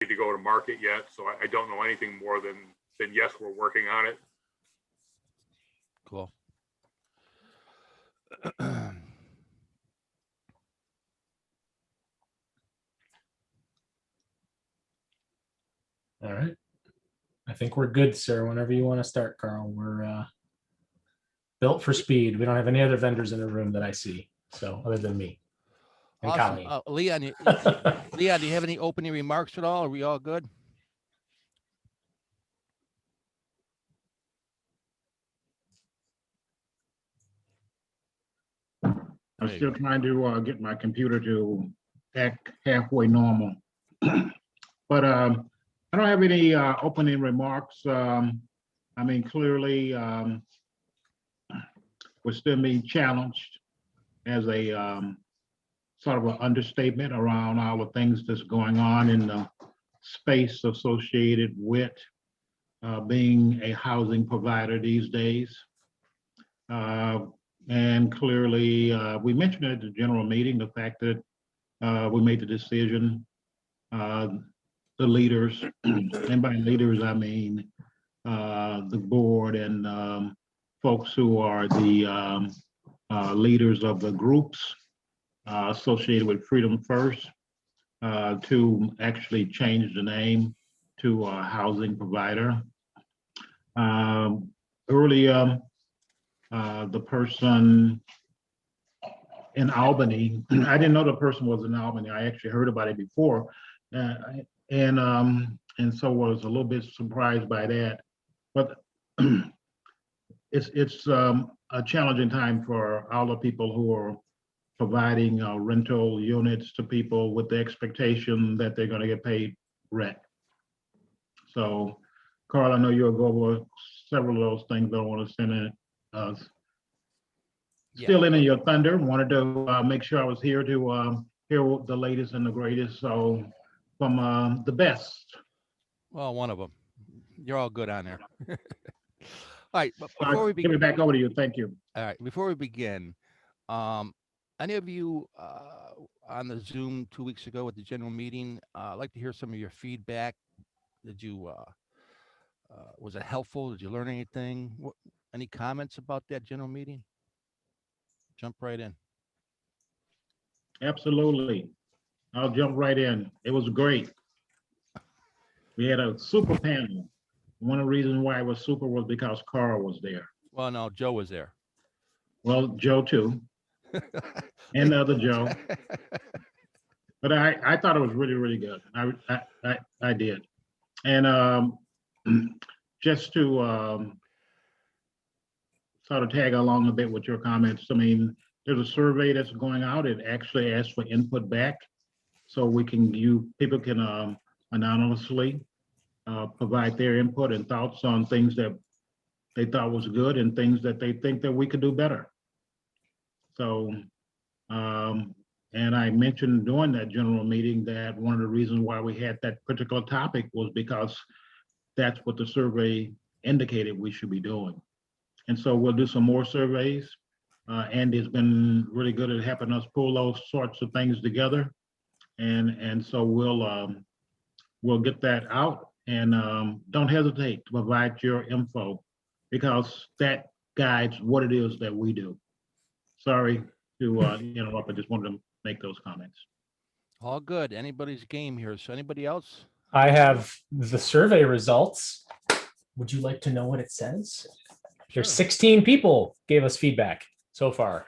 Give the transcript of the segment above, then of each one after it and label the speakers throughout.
Speaker 1: to go to market yet, so I don't know anything more than yes, we're working on it.
Speaker 2: Cool.
Speaker 3: All right. I think we're good, sir. Whenever you want to start, Karl. We're built for speed. We don't have any other vendors in the room that I see. So other than me. And
Speaker 2: Awesome.
Speaker 3: Colleen.
Speaker 2: Leon, Leon, do you have any opening remarks at all? Are we all good?
Speaker 4: I'm still trying to get my computer to act halfway normal. But I don't have any opening remarks. I mean, clearly, we're still being challenged as a sort of an understatement around all the things that's going on in the space associated with being a housing provider these days. And clearly, we mentioned at the general meeting the fact that we made the decision, the leaders, and by leaders, I mean the board and folks who are the leaders of the groups associated with Freedom First to actually change the name to a housing provider. Earlier, the person in Albany, I didn't know the person was in Albany. I actually heard about it before, and so was a little bit surprised by that. But it's a challenging time for all the people who are providing rental units to people with the expectation that they're going to get paid rent. So, Karl, I know you'll go over several of those things. I don't want to send it. Still in your thunder. Wanted to make sure I was here to hear the latest and the greatest. So from the best.
Speaker 2: Well, one of them. You're all good on there. All right. But before
Speaker 4: Before
Speaker 2: we
Speaker 4: give it back over to you. Thank you.
Speaker 2: all right. Before we begin, any of you on the Zoom 2 weeks ago at the general meeting, I'd like to hear some of your feedback. Did you was it helpful? Did you learn anything? Any comments about that general meeting? Jump right in.
Speaker 4: Absolutely. I'll jump right in. It was great. We had a super panel. One of the reasons why it was super was because Karl was there.
Speaker 2: Well, no, Joe was there.
Speaker 4: Well, Joe too, and the other Joe. But I thought it was really, really good. I did. And just to sort of tag along a bit with your comments, I mean, there's a survey that's going out. It actually asks for input back, so people can anonymously provide their input and thoughts on things that they thought was good and things that they think that we could do better. So, and I mentioned during that general meeting that one of the reasons why we had that particular topic was because that's what the survey indicated we should be doing. And so we'll do some more surveys. Andy's been really good at helping us pull those sorts of things together. And so we'll get that out, and don't hesitate to provide your info because that guides what it is that we do. Sorry to interrupt, I just wanted to make those comments.
Speaker 2: All good. Anybody's game here. So anybody else?
Speaker 3: I have the survey results. Would you like to know what it says?
Speaker 2: Sure.
Speaker 3: There's 16 people gave us feedback so far.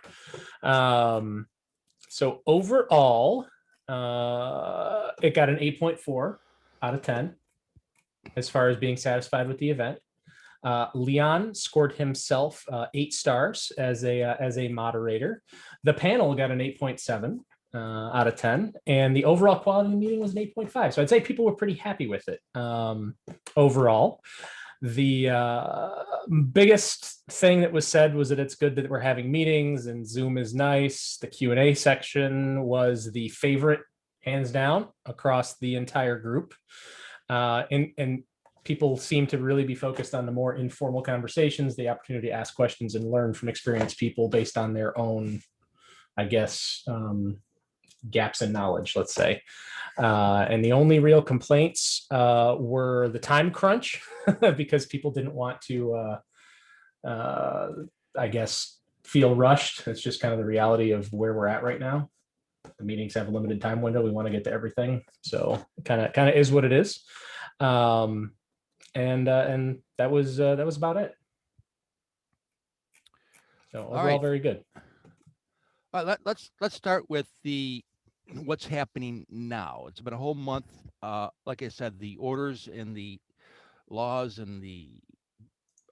Speaker 3: So overall, it got an 8.4 out of 10 as far as being satisfied with the event. Leon scored himself 8 stars as a moderator. The panel got an 8.7 out of 10, and the overall quality of the meeting was an 8.5. So I'd say people were pretty happy with it overall. The biggest thing that was said was that it's good that we're having meetings and Zoom is nice. The Q&A section was the favorite, hands down, across the entire group. And people seem to really be focused on the more informal conversations, the opportunity to ask questions and learn from experienced people based on their own, I guess, gaps in knowledge, let's say. And the only real complaints were the time crunch because people didn't want to, I guess, feel rushed. It's just kind of the reality of where we're at right now. The meetings have a limited time window. We want to get to everything. So kind of is what it is. And that was about it. So overall,
Speaker 2: right.
Speaker 3: very good.
Speaker 2: All right, let's start with what's happening now. It's been a whole month. Like I said, the orders and the laws and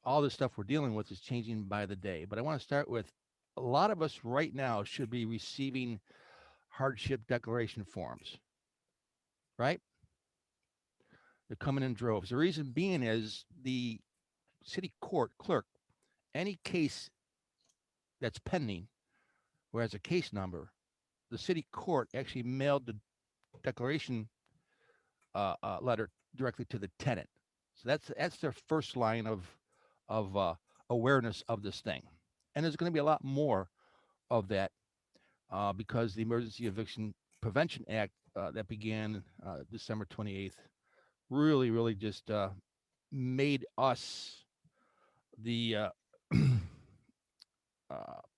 Speaker 2: all this stuff we're dealing with is changing by the day. But I want to start with a lot of us right now should be receiving hardship declaration forms, right? They're coming in droves. The reason being is the city court clerk, any case that's pending, or has a case number, the city court actually mailed the declaration letter directly to the tenant. So that's their first line of awareness of this thing. And there's going to be a lot more of that because the Emergency Eviction Prevention Act that began December 28th really just made us the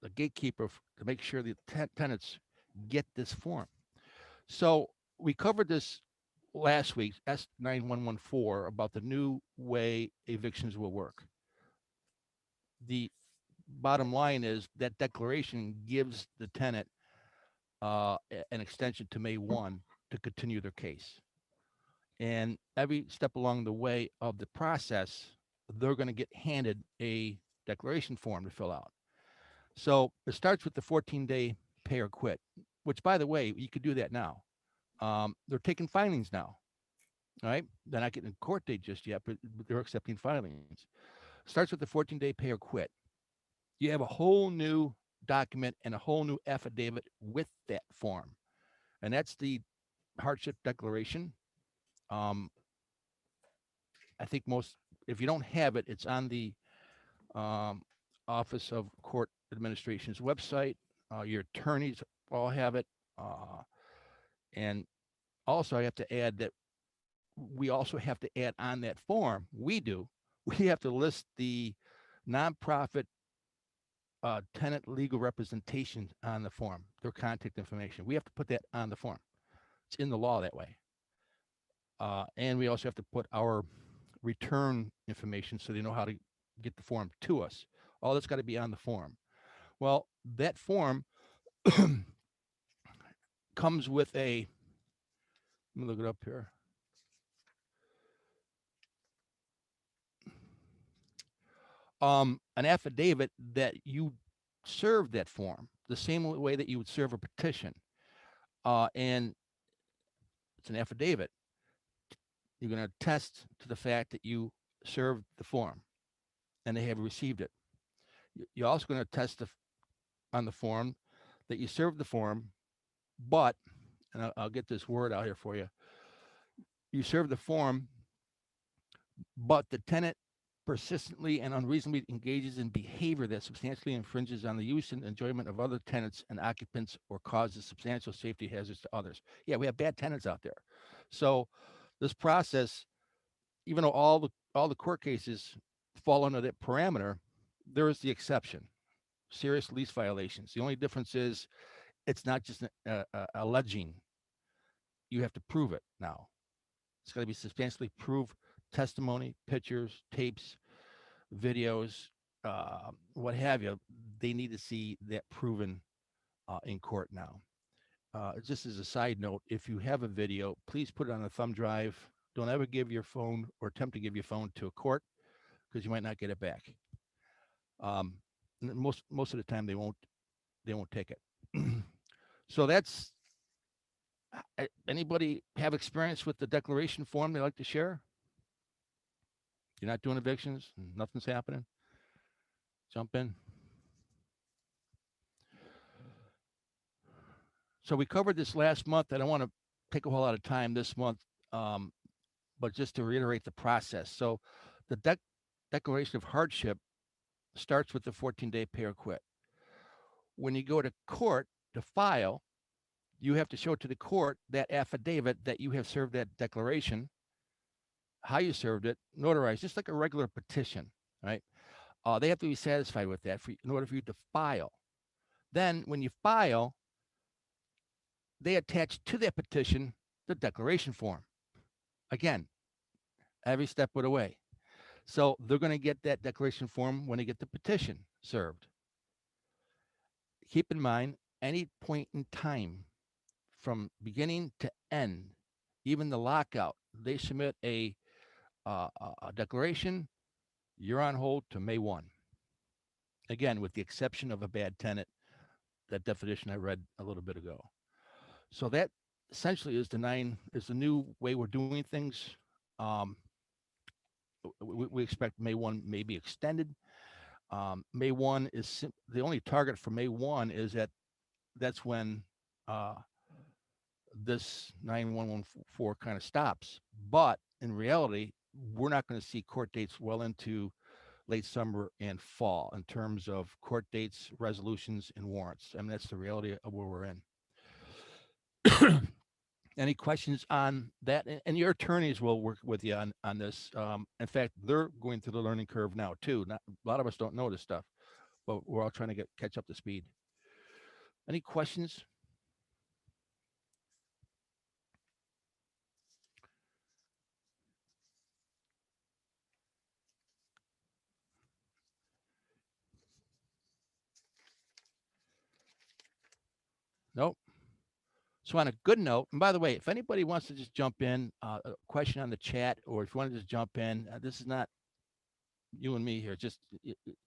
Speaker 2: the gatekeeper to make sure the tenants get this form. So we covered this last week, S9114, about the new way evictions will work. The bottom line is that declaration gives the tenant an extension to May 1 to continue their case. And every step along the way of the process, they're going to get handed a declaration form to fill out. So it starts with the 14-day pay or quit, which, by the way, you could do that now. They're taking filings now. All right. They're not getting a court date just yet, but they're accepting filings. Starts with the 14-day pay or quit. You have a whole new document and a whole new affidavit with that form. And that's the hardship declaration. I think if you don't have it, it's on the Office of Court Administration's website. Your attorneys all have it. And also, I have to add that we also have to add on that form. We have to list the nonprofit tenant legal representation on the form, their contact information. We have to put that on the form. It's in the law that way. And we also have to put our return information so they know how to get the form to us. All that's got to be on the form. Well, that form comes with let me look it up here. An affidavit that you serve that form the same way that you would serve a petition. And it's an affidavit. You're going to attest to the fact that you served the form and they have received it. You're also going to attest on the form that you served the form, but, and I'll get this word out here for you. You served the form, but the tenant persistently and unreasonably engages in behavior that substantially infringes on the use and enjoyment of other tenants and occupants or causes substantial safety hazards to others. Yeah, we have bad tenants out there. So this process, even though all the court cases fall under that parameter, there is the exception. Serious lease violations. The only difference is it's not just alleging. You have to prove it now. It's got to be substantially proved testimony, pictures, tapes, videos, what have you. They need to see that proven in court now. Just as a side note, if you have a video, please put it on a thumb drive. Don't ever give your phone or attempt to give your phone to a court because you might not get it back. Most of the time they won't take it. So that's anybody have experience with the declaration form they like to share? You're not doing evictions, nothing's happening. Jump in. So we covered this last month. I don't want to take a whole lot of time this month, but just to reiterate the process. So the declaration of hardship starts with the 14-day pay or quit. When you go to court to file, you have to show to the court that affidavit that you have served that declaration, how you served it, notarized, just like a regular petition, right? They have to be satisfied with that in order for you to file. Then when you file, they attach to that petition the declaration form. Again, every step of the way. So they're going to get that declaration form when they get the petition served. Keep in mind, any point in time from beginning to end, even the lockout, they submit a declaration, you're on hold to May 1. Again, with the exception of a bad tenant, that definition I read a little bit ago. So that essentially is the new way we're doing things. We expect May 1 may be extended. May 1 is the only target for May 1 is that's when this 9114 kind of stops. But in reality, we're not going to see court dates well into late summer and fall in terms of court dates, resolutions, and warrants. I mean, that's the reality of where we're in. Any questions on that? And your attorneys will work with you on this. In fact, they're going through the learning curve now too. A lot of us don't know this stuff, but we're all trying to catch up to speed. Any questions? Nope. So on a good note, and by the way, if anybody wants to just jump in, a question on the chat, or if you want to just jump in, this is not you and me here. Just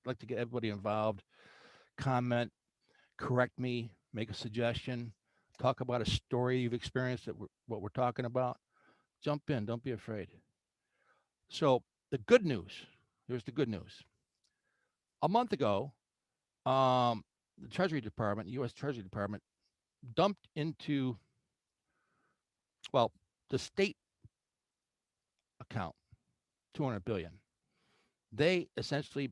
Speaker 2: like to get everybody involved, comment, correct me, make a suggestion, talk about a story you've experienced what we're talking about. Jump in, don't be afraid. So the good news, here's the good news. A month ago, the Treasury Department, U.S. Treasury Department, dumped into, well, the state account, 200 billion. They essentially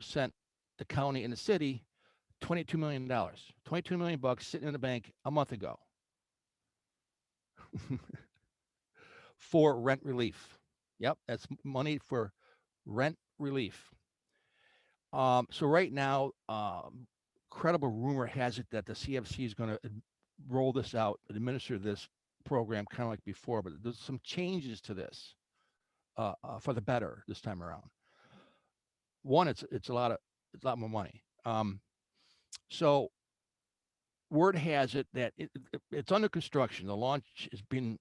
Speaker 2: sent the county and the city $22 million, 22 million bucks sitting in the bank a month ago for rent relief. Yep, that's money for rent relief. So right now, credible rumor has it that the CFC is going to roll this out, administer this program kind of like before, but there's some changes to this for the better this time around. One, it's a lot more money. So word has it that it's under construction. The launch is being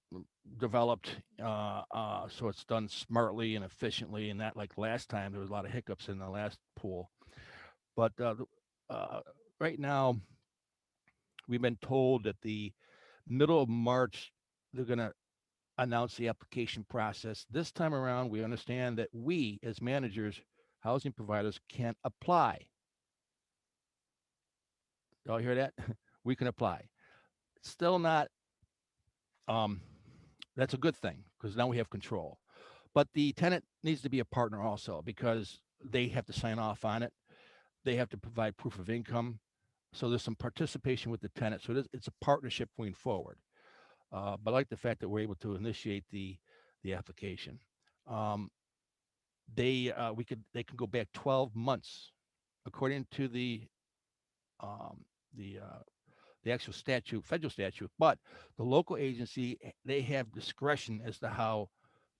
Speaker 2: developed, so it's done smartly and efficiently, and not like last time. There was a lot of hiccups in the last pool. But right now, we've been told that the middle of March, they're going to announce the application process. This time around, we understand that we, as managers, housing providers, can apply. Y'all hear that? We can apply. Still not, that's a good thing because now we have control. But the tenant needs to be a partner also because they have to sign off on it. They have to provide proof of income. So there's some participation with the tenant. So it's a partnership going forward. But I like the fact that we're able to initiate the application. They can go back 12 months, according to the actual statute, federal statute. But the local agency, they have discretion as to how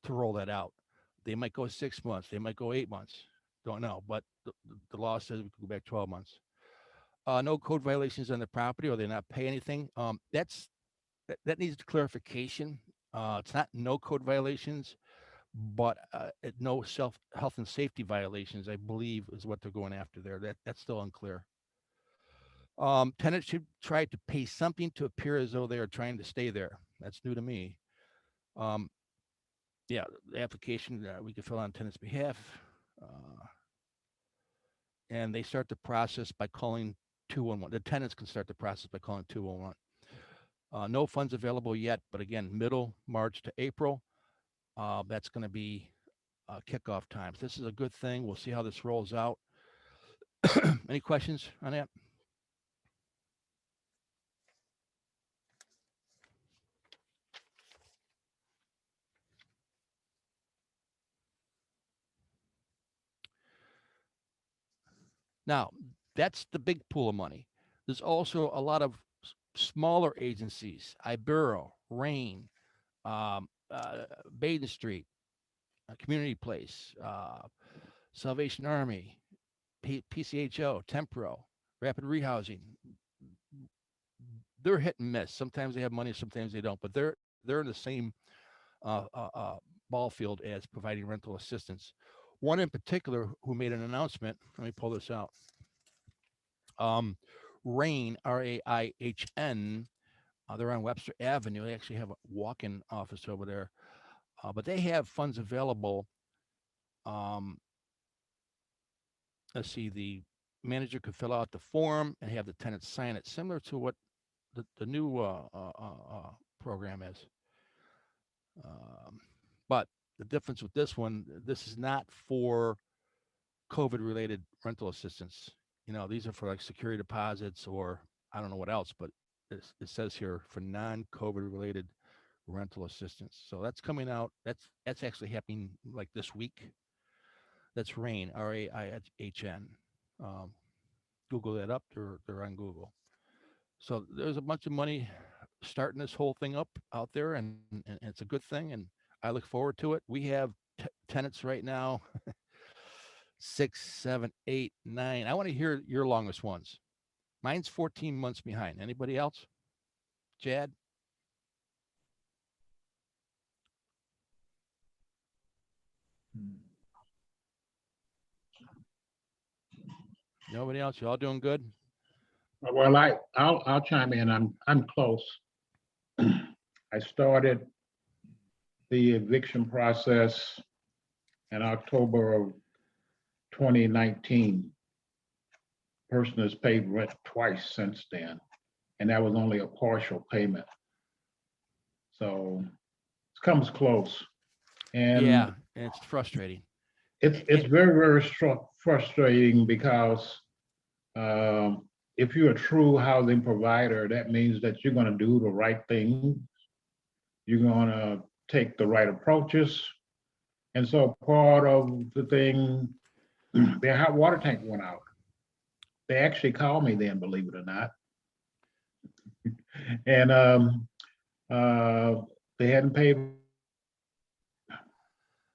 Speaker 2: to roll that out. They might go 6 months. They might go 8 months. Don't know. But the law says we can go back 12 months. No code violations on the property, or they not pay anything. That needs clarification. It's not no code violations, but no health and safety violations, I believe, is what they're going after there. That's still unclear. Tenants should try to pay something to appear as though they are trying to stay there. That's new to me. Yeah, the application we can fill on tenant's behalf. And they start the process by calling 211. The tenants can start the process by calling 211. No funds available yet, but again, middle March to April, that's going to be kickoff times. This is a good thing. We'll see how this rolls out. Any questions on that? Now, that's the big pool of money. There's also a lot of smaller agencies, Ibero, Rain, Baden Street, Community Place, Salvation Army, PCHO, Tempro, Rapid Rehousing. They're hit and miss. Sometimes they have money, sometimes they don't, but they're in the same ball field as providing rental assistance. One in particular who made an announcement. Let me pull this out. Rain, RAIHN. They're on Webster Avenue. They actually have a walk-in office over there, but they have funds available. Let's see, the manager could fill out the form and have the tenant sign it, similar to what the new program is. But the difference with this one, this is not for COVID-related rental assistance. You know, these are for like security deposits or I don't know what else, but it says here for non-COVID related rental assistance. So that's coming out. That's actually happening like this week. That's RAIN, RAIHN. Google that up. They're on Google. So there's a bunch of money starting this whole thing up out there, and it's a good thing. And I look forward to it. We have tenants right now. 6, 7, 8, 9. I want to hear your longest ones. Mine's 14 months behind. Anybody else? Chad? Nobody else? You all doing good?
Speaker 4: Well, I'll chime in. I'm close. I started the eviction process in October of 2019. Person has paid rent twice since then, and that was only a partial payment. So it comes close. And
Speaker 2: yeah, it's frustrating.
Speaker 4: It's very, very frustrating because if you're a true housing provider, that means that you're going to do the right thing. You're going to take the right approaches. And so part of the thing, their hot water tank went out. They actually called me then, believe it or not. And they hadn't paid,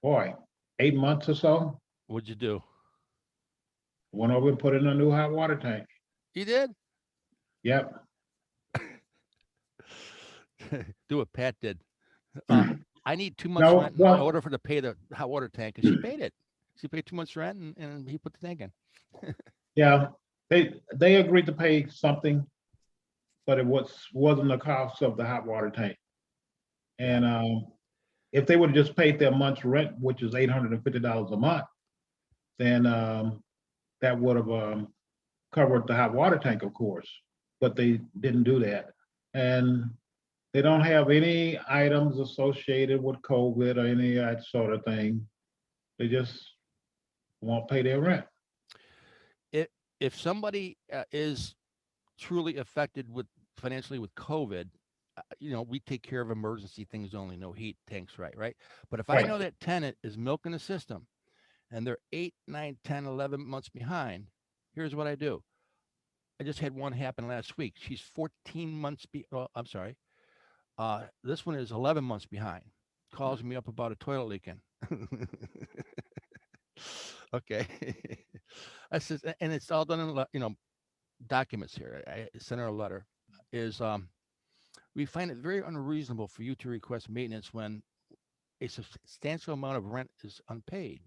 Speaker 4: boy, 8 months or so.
Speaker 2: What'd you do?
Speaker 4: Went over and put in a new hot water tank.
Speaker 2: You did?
Speaker 4: Yep.
Speaker 2: Do what Pat did. I need 2 months
Speaker 4: No,
Speaker 2: rent
Speaker 4: well-
Speaker 2: in order for to pay the hot water tank, and she paid it. She paid 2 months rent, and he put the tank in.
Speaker 4: Yeah, they agreed to pay something, but it wasn't the cost of the hot water tank. And if they would have just paid their month's rent, which is $850 a month, then that would have covered the hot water tank, of course. But they didn't do that, and they don't have any items associated with COVID or any of that sort of thing. They just won't pay their rent.
Speaker 2: If somebody is truly affected financially with COVID, we take care of emergency things only, no heat tanks, right? But if I
Speaker 4: Right.
Speaker 2: know that tenant is milking the system and they're 8, 9, 10, 11 months behind, here's what I do. I just had one happen last week. She's 14 months I'm sorry. This one is 11 months behind. Calls me up about a toilet leaking. Okay. I says, and it's all done in, documents here. I sent her a letter. We find it very unreasonable for you to request maintenance when a substantial amount of rent is unpaid.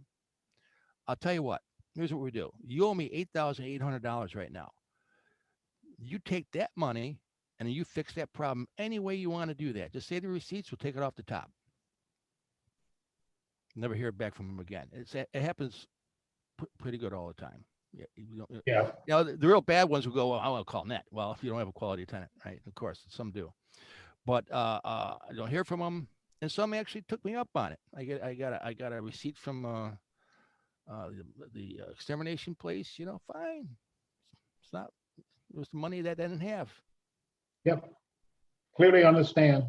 Speaker 2: I'll tell you what. Here's what we do. You owe me $8,800 right now. You take that money and you fix that problem any way you want to do that. Just say the receipts, we'll take it off the top. Never hear back from him again. It happens pretty good all the time.
Speaker 4: Yeah.
Speaker 2: The real bad ones will go, well, I want to call net. Well, if you don't have a quality tenant, right? Of course, some do. But I don't hear from them. And some actually took me up on it. I got a receipt from the extermination place. Fine. It's not. It was the money that they didn't have.
Speaker 4: Yep. Clearly understand.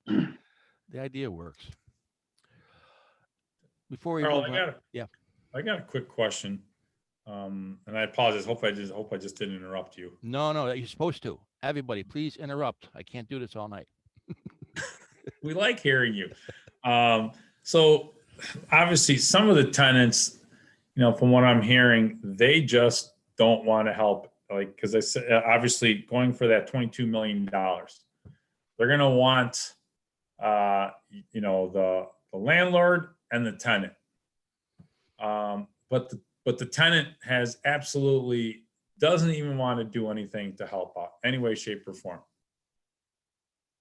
Speaker 2: The idea works. Before we
Speaker 5: Karl,
Speaker 2: move on,
Speaker 5: I got a quick question. And I apologize. Hope I just didn't interrupt you.
Speaker 2: No, you're supposed to. Everybody, please interrupt. I can't do this all night.
Speaker 5: We like hearing you. So obviously some of the tenants, from what I'm hearing, they just don't want to help. Like, because I said, obviously going for that $22 million, they're going to want, the landlord and the tenant. But the tenant has absolutely doesn't even want to do anything to help out any way, shape, or form.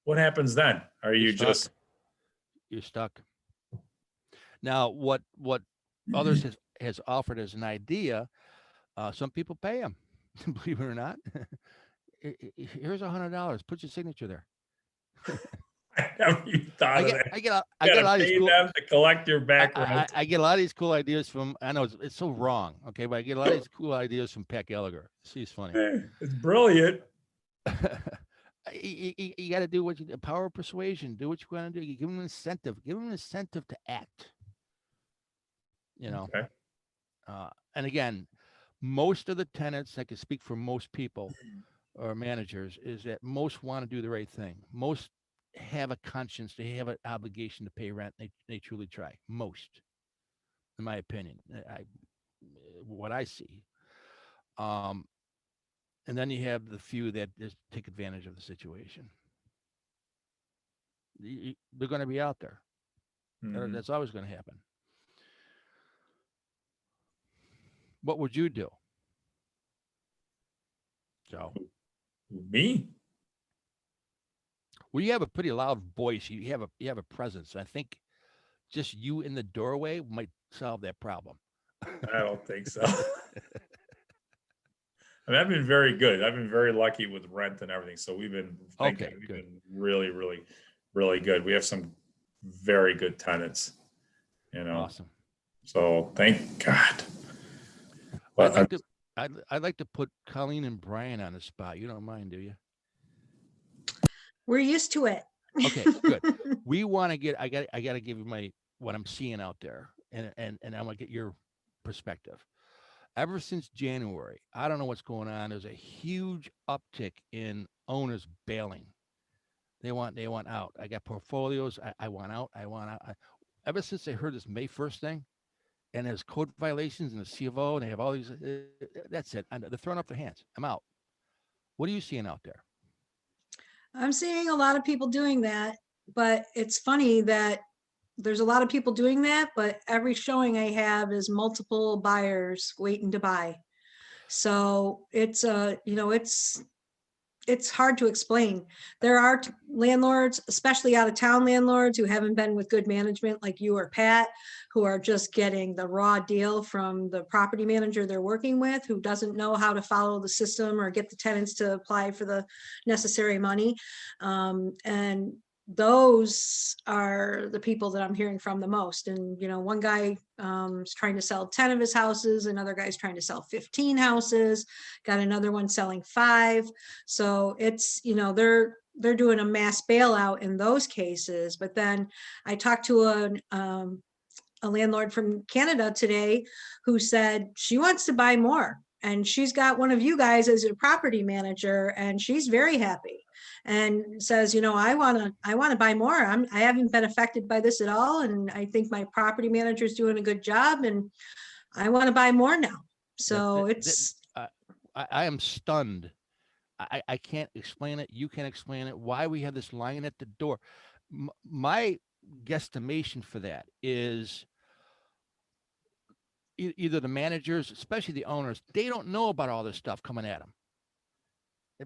Speaker 5: What happens then? Are you just
Speaker 2: You're stuck. Now, what others has offered as an idea, some people pay them, believe it or not. Here's $100. Put your signature there.
Speaker 5: I haven't even thought of that.
Speaker 2: I get a
Speaker 5: You
Speaker 2: lot
Speaker 5: gotta
Speaker 2: of these
Speaker 5: pay
Speaker 2: cool.
Speaker 5: them to collect your back rent.
Speaker 2: I get a lot of these cool ideas from. I know it's so wrong, okay, but I get a lot of these cool ideas from Pat Gallagher. She's funny.
Speaker 5: It's brilliant.
Speaker 2: You got to do what you do. Power of persuasion. Do what you want to do. You give them an incentive. Give them an incentive to act.
Speaker 5: Okay.
Speaker 2: And again, most of the tenants, I can speak for most people or managers, is that most want to do the right thing. Most have a conscience. They have an obligation to pay rent. They truly try. Most, in my opinion, what I see. And then you have the few that just take advantage of the situation. They're going to be out there.
Speaker 5: Mhm.
Speaker 2: That's always going to happen. What would you do? So,
Speaker 5: Me?
Speaker 2: well, you have a pretty loud voice. You have a presence. I think just you in the doorway might solve that problem.
Speaker 5: I don't think so. I mean, I've been very good. I've been very lucky with rent and everything. So we've been, thank
Speaker 2: Okay,
Speaker 5: God, we've
Speaker 2: good.
Speaker 5: been really, really, really good. We have some very good tenants,
Speaker 2: Awesome.
Speaker 5: So thank God.
Speaker 2: I'd
Speaker 5: But
Speaker 2: I'd like to put Colleen and Brian on the spot. You don't mind, do you?
Speaker 6: We're used to it.
Speaker 2: Okay, good. We want to get. I got to give you what I'm seeing out there, and I want to get your perspective. Ever since January, I don't know what's going on. There's a huge uptick in owners bailing. They want out. I got portfolios. I want out. I want out. Ever since I heard this May 1st thing, and there's code violations and the C of O, and they have all these. That's it. They're throwing up their hands. I'm out. What are you seeing out there?
Speaker 6: I'm seeing a lot of people doing that, but it's funny that there's a lot of people doing that, but every showing I have is multiple buyers waiting to buy. So it's it's hard to explain. There are landlords, especially out of town landlords, who haven't been with good management like you or Pat, who are just getting the raw deal from the property manager they're working with, who doesn't know how to follow the system or get the tenants to apply for the necessary money. And those are the people that I'm hearing from the most. And, one guy is trying to sell 10 of his houses, another guy's trying to sell 15 houses, got another one selling 5. So it's, they're doing a mass bailout in those cases. But then I talked to a landlord from Canada today who said she wants to buy more. And she's got one of you guys as a property manager, and she's very happy and says, I want to buy more. I haven't been affected by this at all. And I think my property manager is doing a good job, and I want to buy more now. So
Speaker 2: I am stunned. I can't explain it. You can't explain it. Why we have this line at the door. My guesstimation for that is either the managers, especially the owners, they don't know about all this stuff coming at them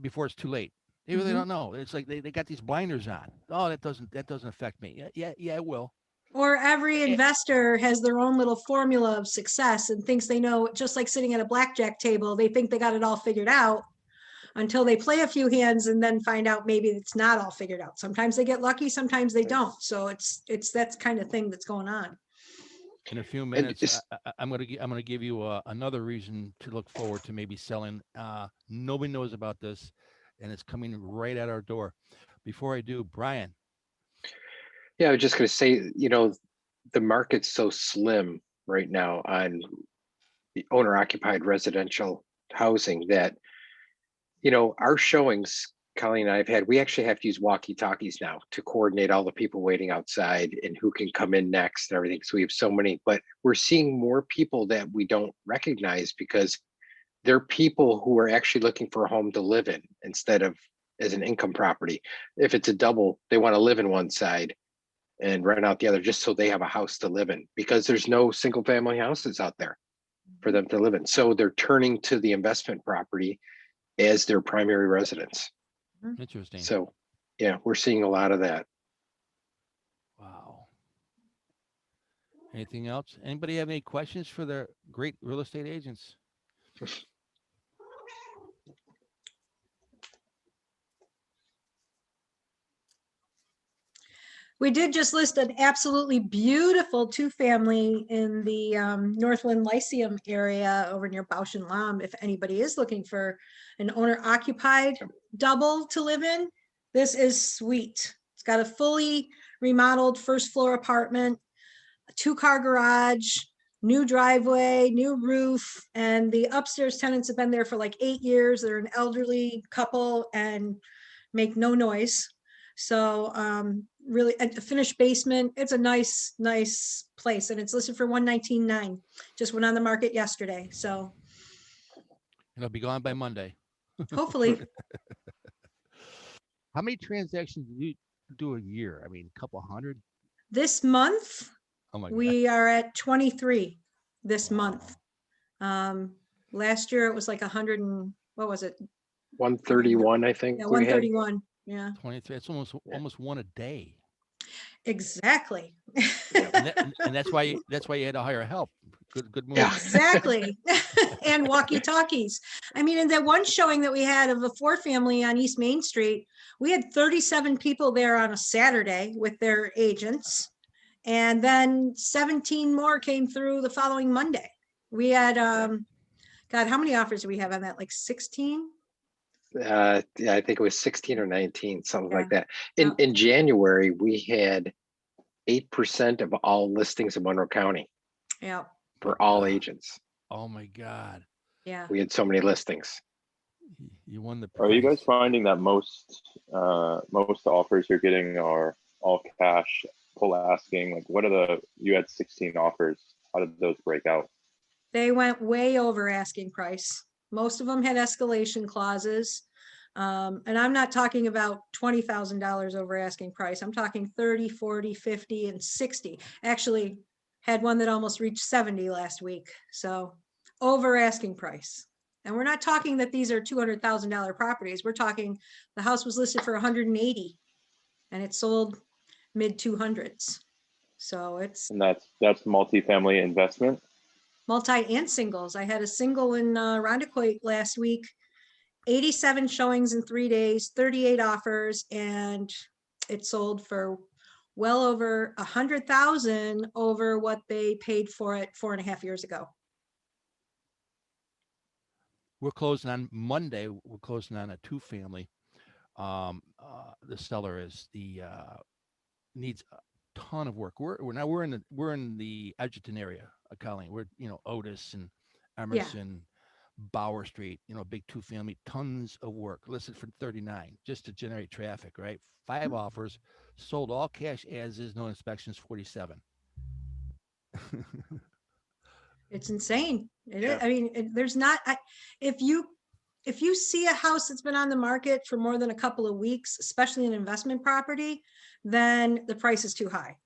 Speaker 2: before it's too late. They really don't know. It's like they got these blinders on. Oh, that doesn't affect me. Yeah, it will.
Speaker 6: Or every investor has their own little formula of success and thinks they know, just like sitting at a blackjack table, they think they got it all figured out until they play a few hands and then find out maybe it's not all figured out. Sometimes they get lucky, sometimes they don't. So it's that kind of thing that's going on.
Speaker 2: In a few minutes, I'm gonna give you another reason to look forward to maybe selling. Nobody knows about this, and it's coming right at our door. Before I do, Brian.
Speaker 7: Yeah, I was just going to say, the market's so slim right now on the owner occupied residential housing that, our showings, Colleen and I have had, we actually have to use walkie-talkies now to coordinate all the people waiting outside and who can come in next and everything. So we have so many, but we're seeing more people that we don't recognize because they're people who are actually looking for a home to live in instead of as an income property. If it's a double, they want to live in one side and rent out the other just so they have a house to live in, because there's no single family houses out there for them to live in. So they're turning to the investment property as their primary residence.
Speaker 2: Interesting.
Speaker 7: So yeah, we're seeing a lot of that.
Speaker 2: Wow. Anything else? Anybody have any questions for their great real estate agents?
Speaker 6: We did just list an absolutely beautiful two-family in the Northland Lyceum area over near Bausch and Lomb. If anybody is looking for an owner-occupied double to live in, this is sweet. It's got a fully remodeled first floor apartment, a 2-car garage, new driveway, new roof, and the upstairs tenants have been there for like 8 years. They're an elderly couple and make no noise. So really a finished basement. It's a nice place, and it's listed for $119,900. Just went on the market yesterday. So
Speaker 2: It'll be gone by Monday.
Speaker 6: hopefully.
Speaker 2: How many transactions do you do a year? I mean, a couple hundred?
Speaker 6: This month,
Speaker 2: Oh my God.
Speaker 6: we are at 23 this
Speaker 2: Wow.
Speaker 6: month. Last year it was like 100 and what was it?
Speaker 7: 131, I think
Speaker 6: Yeah,
Speaker 7: we had.
Speaker 6: 131. Yeah,
Speaker 2: 23. It's almost one a day.
Speaker 6: exactly.
Speaker 2: And that's why you had to hire help. Good move.
Speaker 7: Yeah.
Speaker 6: Exactly. And walkie-talkies. I mean, in that one showing that we had of a 4-family on East Main Street, we had 37 people there on a Saturday with their agents. And then 17 more came through the following Monday. We had, God, how many offers do we have on that? Like 16?
Speaker 7: Yeah, I think it was 16 or 19, something like that.
Speaker 6: Yeah.
Speaker 7: In January, we had 8% of all listings in Monroe County
Speaker 6: Yeah,
Speaker 7: for all agents.
Speaker 2: Oh my God.
Speaker 6: yeah.
Speaker 7: We had so many listings.
Speaker 2: You won the
Speaker 8: Are you guys
Speaker 2: prize.
Speaker 8: finding that most offers you're getting are all cash, full asking? Like, you had 16 offers. How did those break out?
Speaker 6: They went way over asking price. Most of them had escalation clauses. And I'm not talking about $20,000 over asking price. I'm talking 30, 40, 50, and 60. Actually, had one that almost reached 70 last week. So over asking price. And we're not talking that these are $200,000 properties. We're talking the house was listed for 180 and it sold mid 200s. So it's
Speaker 8: And that's multifamily investment.
Speaker 6: multi and singles. I had a single in Rondequoit last week, 87 showings in 3 days, 38 offers, and it sold for well over 100,000 over what they paid for it 4.5 years ago.
Speaker 2: We're closing on Monday. We're closing on a 2-family. The seller needs a ton of work. We're in the Edgerton area of Colleen. We're Otis and Emerson, Bauer Street. Big 2-family, tons of work. Listed for 39 just to generate traffic. Right, 5 offers, sold all cash as is, no inspections. 47.
Speaker 6: It's insane. It is.
Speaker 8: Yeah.
Speaker 6: I mean, there's not. If you see a house that's been on the market for more than a couple of weeks, especially an investment property, then the price is too high.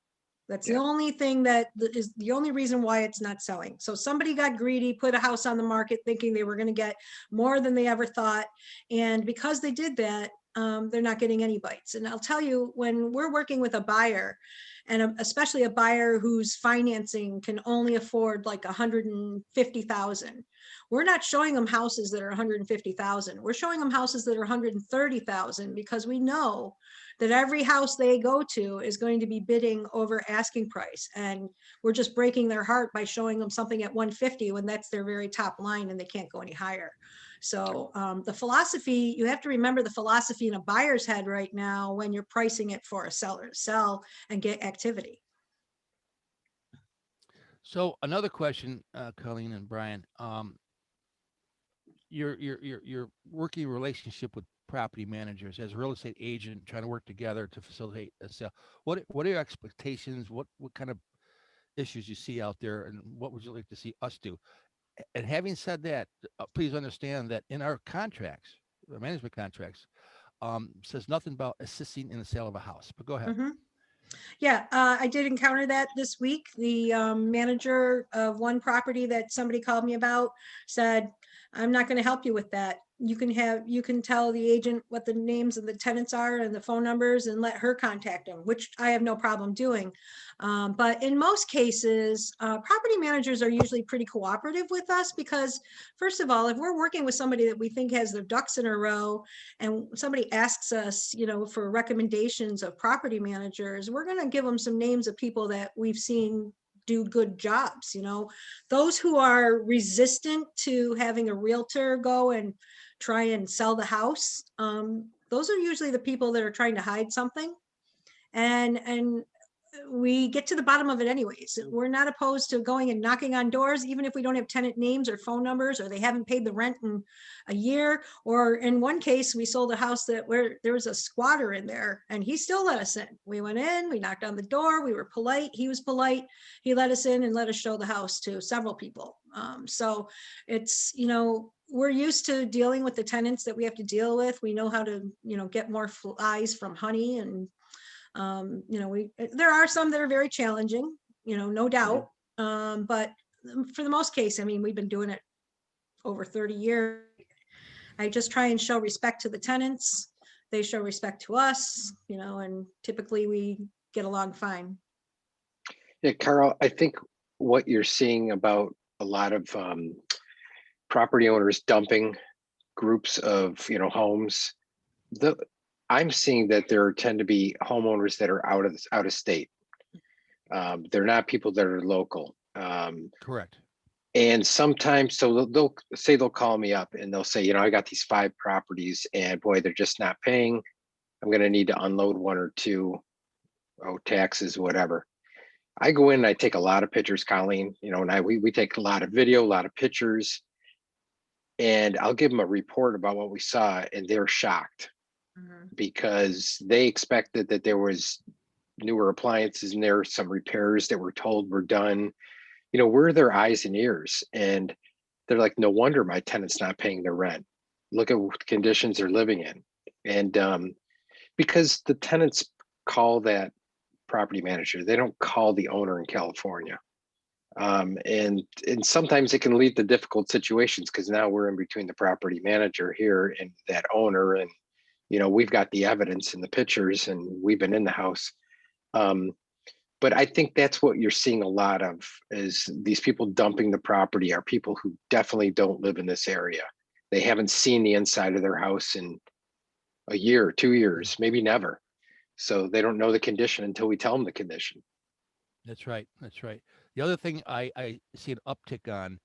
Speaker 6: That's the only thing that is the only reason why it's not selling. So somebody got greedy, put a house on the market thinking they were going to get more than they ever thought. And because they did that, they're not getting any bites. And I'll tell you, when we're working with a buyer, and especially a buyer whose financing can only afford like 150,000, we're not showing them houses that are 150,000. We're showing them houses that are 130,000 because we know that every house they go to is going to be bidding over asking price. And we're just breaking their heart by showing them something at 150 when that's their very top line and they can't go any higher. So the philosophy, you have to remember the philosophy in a buyer's head right now when you're pricing it for a seller to sell and get activity.
Speaker 2: So another question, Colleen and Brian, your working relationship with property managers as a real estate agent, trying to work together to facilitate a sale. What are your expectations? What kind of issues you see out there, and what would you like to see us do? And having said that, please understand that in our contracts, the management contracts, says nothing about assisting in the sale of a house. But go ahead.
Speaker 6: Mhm. Yeah, I did encounter that this week. The manager of one property that somebody called me about said, I'm not going to help you with that. You can tell the agent what the names of the tenants are and the phone numbers and let her contact them, which I have no problem doing. But in most cases, property managers are usually pretty cooperative with us because, first of all, if we're working with somebody that we think has their ducks in a row and somebody asks us, for recommendations of property managers, we're going to give them some names of people that we've seen do good jobs. Those who are resistant to having a realtor go and try and sell the house, those are usually the people that are trying to hide something. And we get to the bottom of it anyways. We're not opposed to going and knocking on doors, even if we don't have tenant names or phone numbers, or they haven't paid the rent in a year. Or in one case, we sold a house where there was a squatter in there and he still let us in. We went in, we knocked on the door, we were polite. He was polite. He let us in and let us show the house to several people. So it's, we're used to dealing with the tenants that we have to deal with. We know how to, get more flies from honey. And there are some that are very challenging, no doubt. But for the most case, we've been doing it over 30 years. I just try and show respect to the tenants. They show respect to us, and typically we get along fine.
Speaker 7: Yeah, Karl, I think what you're seeing about a lot of property owners dumping groups of, homes, I'm seeing that there tend to be homeowners that are out of state. They're not people that are local.
Speaker 2: Correct.
Speaker 7: And sometimes, so they'll call me up and they'll say, I got these 5 properties and boy, they're just not paying. I'm going to need to unload 1 or 2, taxes, whatever. I go in and I take a lot of pictures, Colleen, and we take a lot of video, a lot of pictures, and I'll give them a report about what we saw and they're shocked. Because they expected that there was newer appliances in there, some repairs that were told were done. We're their eyes and ears. And they're like, no wonder my tenant's not paying their rent. Look at what conditions they're living in. And because the tenants call that property manager, they don't call the owner in California. And sometimes it can lead to difficult situations because now we're in between the property manager here and that owner. And we've got the evidence and the pictures and we've been in the house. But I think that's what you're seeing a lot of is these people dumping the property are people who definitely don't live in this area. They haven't seen the inside of their house in a year, 2 years, maybe never. So they don't know the condition until we tell them the condition.
Speaker 2: That's right. That's right. The other thing I see an uptick on,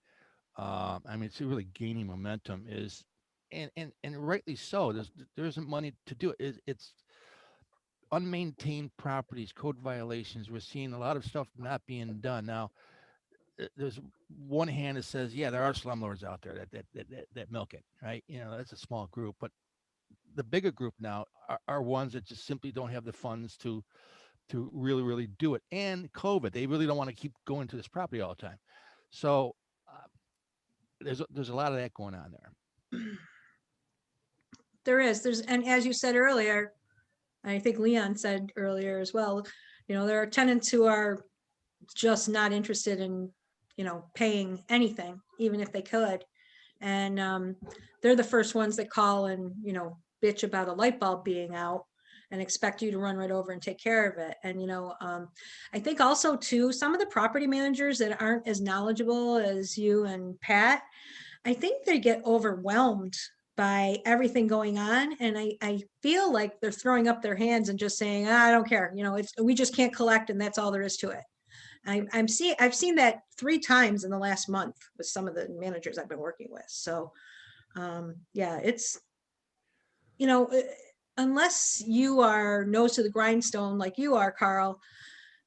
Speaker 2: it's really gaining momentum is, and rightly so. There isn't money to do it. It's unmaintained properties, code violations. We're seeing a lot of stuff not being done now. There's one hand that says, yeah, there are slumlords out there that milk it, right? That's a small group, but the bigger group now are ones that just simply don't have the funds to really do it. And COVID, they really don't want to keep going to this property all the time. So there's a lot of that going on there.
Speaker 6: And as you said earlier, I think Leon said earlier as well, there are tenants who are just not interested in, paying anything, even if they could. And they're the first ones that call and, bitch about a light bulb being out and expect you to run right over and take care of it. And, I think also too, some of the property managers that aren't as knowledgeable as you and Pat, I think they get overwhelmed by everything going on. And I feel like they're throwing up their hands and just saying, I don't care. We just can't collect and that's all there is to it. I've seen that 3 times in the last month with some of the managers I've been working with. So it's, unless you are nose to the grindstone like you are, Karl,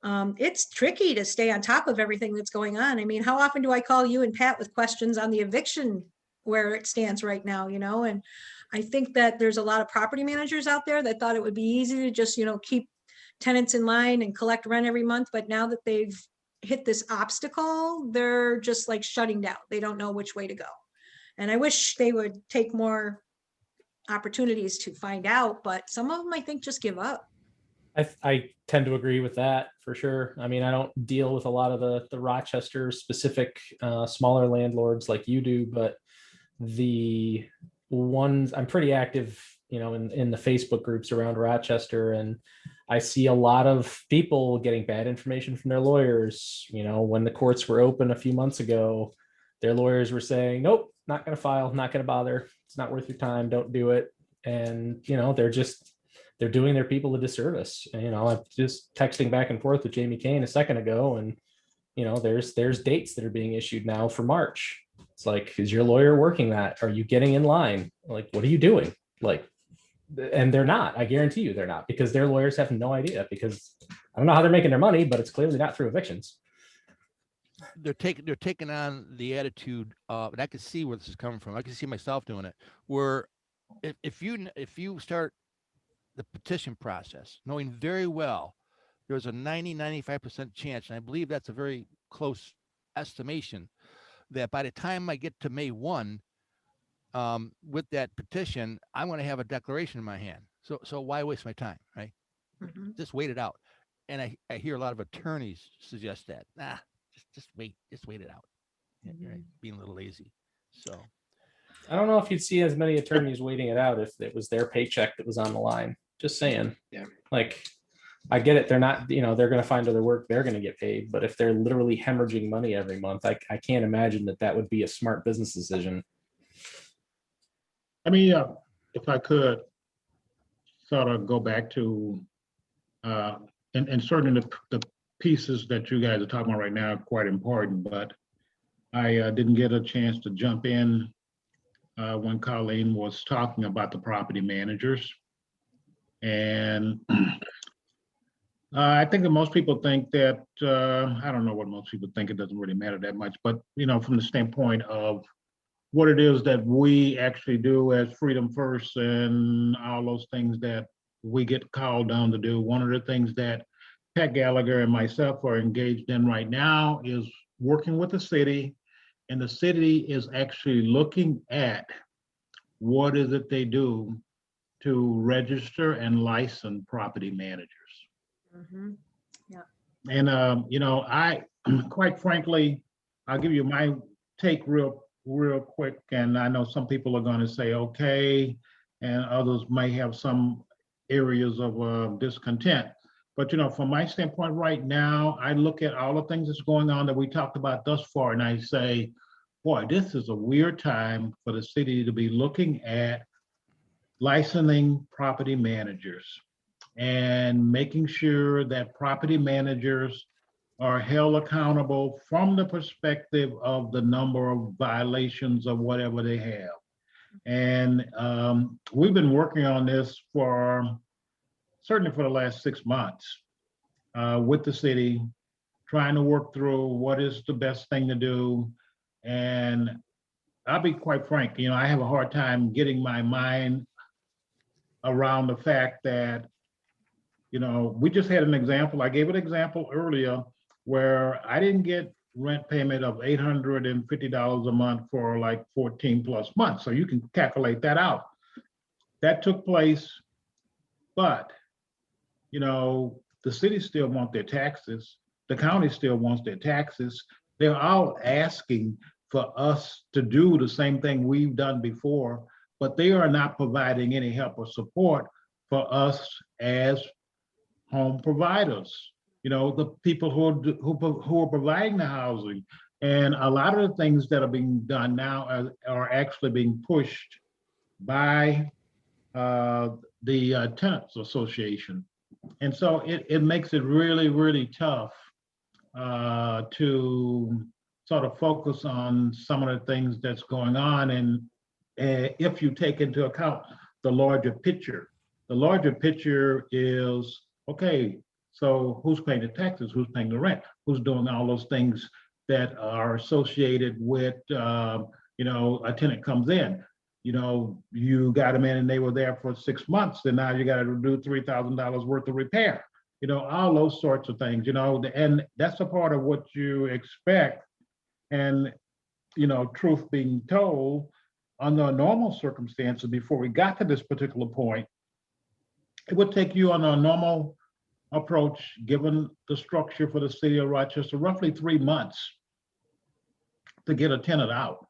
Speaker 6: It's tricky to stay on top of everything that's going on. I mean, how often do I call you and Pat with questions on the eviction where it stands right now, and I think that there's a lot of property managers out there that thought it would be easy to just, keep tenants in line and collect rent every month. But now that they've hit this obstacle, they're just like shutting down. They don't know which way to go. And I wish they would take more opportunities to find out, but some of them I think just give up.
Speaker 3: I tend to agree with that for sure. I mean, I don't deal with a lot of the Rochester specific smaller landlords like you do, but the ones I'm pretty active, in the Facebook groups around Rochester, and I see a lot of people getting bad information from their lawyers. When the courts were open a few months ago, their lawyers were saying, nope, not going to file, not going to bother. It's not worth your time. Don't do it. And, they're doing their people a disservice. And, I'm just texting back and forth with Jamie Kane a second ago, and, there's dates that are being issued now for March. It's like, is your lawyer working that? Are you getting in line? Like, what are you doing? Like, and they're not. I guarantee you they're not, because their lawyers have no idea, because I don't know how they're making their money, but it's clearly not through evictions.
Speaker 2: They're taking on the attitude and I can see where this is coming from. I can see myself doing it, where if you start the petition process knowing very well there's a 95% chance, and I believe that's a very close estimation, that by the time I get to May 1 with that petition, I'm going to have a declaration in my hand. So why waste my time, right?
Speaker 6: Mm-hmm.
Speaker 2: Just wait it out. And I hear a lot of attorneys suggest that. Just wait it out.
Speaker 6: Mm-hmm.
Speaker 2: You're being a little lazy. So
Speaker 3: I don't know if you'd see as many attorneys waiting it out if it was their paycheck that was on the line. Just saying.
Speaker 7: Yeah.
Speaker 3: Like, I get it. They're not, they're going to find other work. They're going to get paid. But if they're literally hemorrhaging money every month, I can't imagine that would be a smart business decision.
Speaker 4: I mean, if I could sort of go back to, and certainly the pieces that you guys are talking about right now are quite important, but I didn't get a chance to jump in when Colleen was talking about the property managers. And I think that most people think that, I don't know what most people think, it doesn't really matter that much, but from the standpoint of what it is that we actually do as Freedom First and all those things that we get called on to do. One of the things that Pat Gallagher and myself are engaged in right now is working with the city, and the city is actually looking at what is it they do to register and license property managers.
Speaker 6: Mm-hmm. Yeah.
Speaker 4: And, I, quite frankly, I'll give you my take real quick. And I know some people are going to say, okay, and others may have some areas of discontent. But, from my standpoint right now, I look at all the things that's going on that we talked about thus far, and I say, boy, this is a weird time for the city to be looking at licensing property managers and making sure that property managers are held accountable from the perspective of the number of violations of whatever they have. And we've been working on this certainly for the last 6 months with the city, trying to work through what is the best thing to do. And I'll be quite frank, I have a hard time getting my mind around the fact that, we just had an example. I gave an example earlier where I didn't get rent payment of $850 a month for like 14 plus months. So you can calculate that out. That took place, but, the city still wants their taxes. The county still wants their taxes. They're all asking for us to do the same thing we've done before, but they are not providing any help or support for us as home providers. The people who are providing the housing. And a lot of the things that are being done now are actually being pushed by the Tenants Association. And so it makes it really, really tough to sort of focus on some of the things that's going on. And if you take into account the larger picture is, okay, So who's paying the taxes? Who's paying the rent? Who's doing all those things that are associated with, a tenant comes in, you got them in and they were there for 6 months, and now you got to do $3,000 worth of repair, all those sorts of things, and that's a part of what you expect. And, truth being told, under normal circumstances, before we got to this particular point, it would take you on a normal approach, given the structure for the city of Rochester, roughly 3 months to get a tenant out.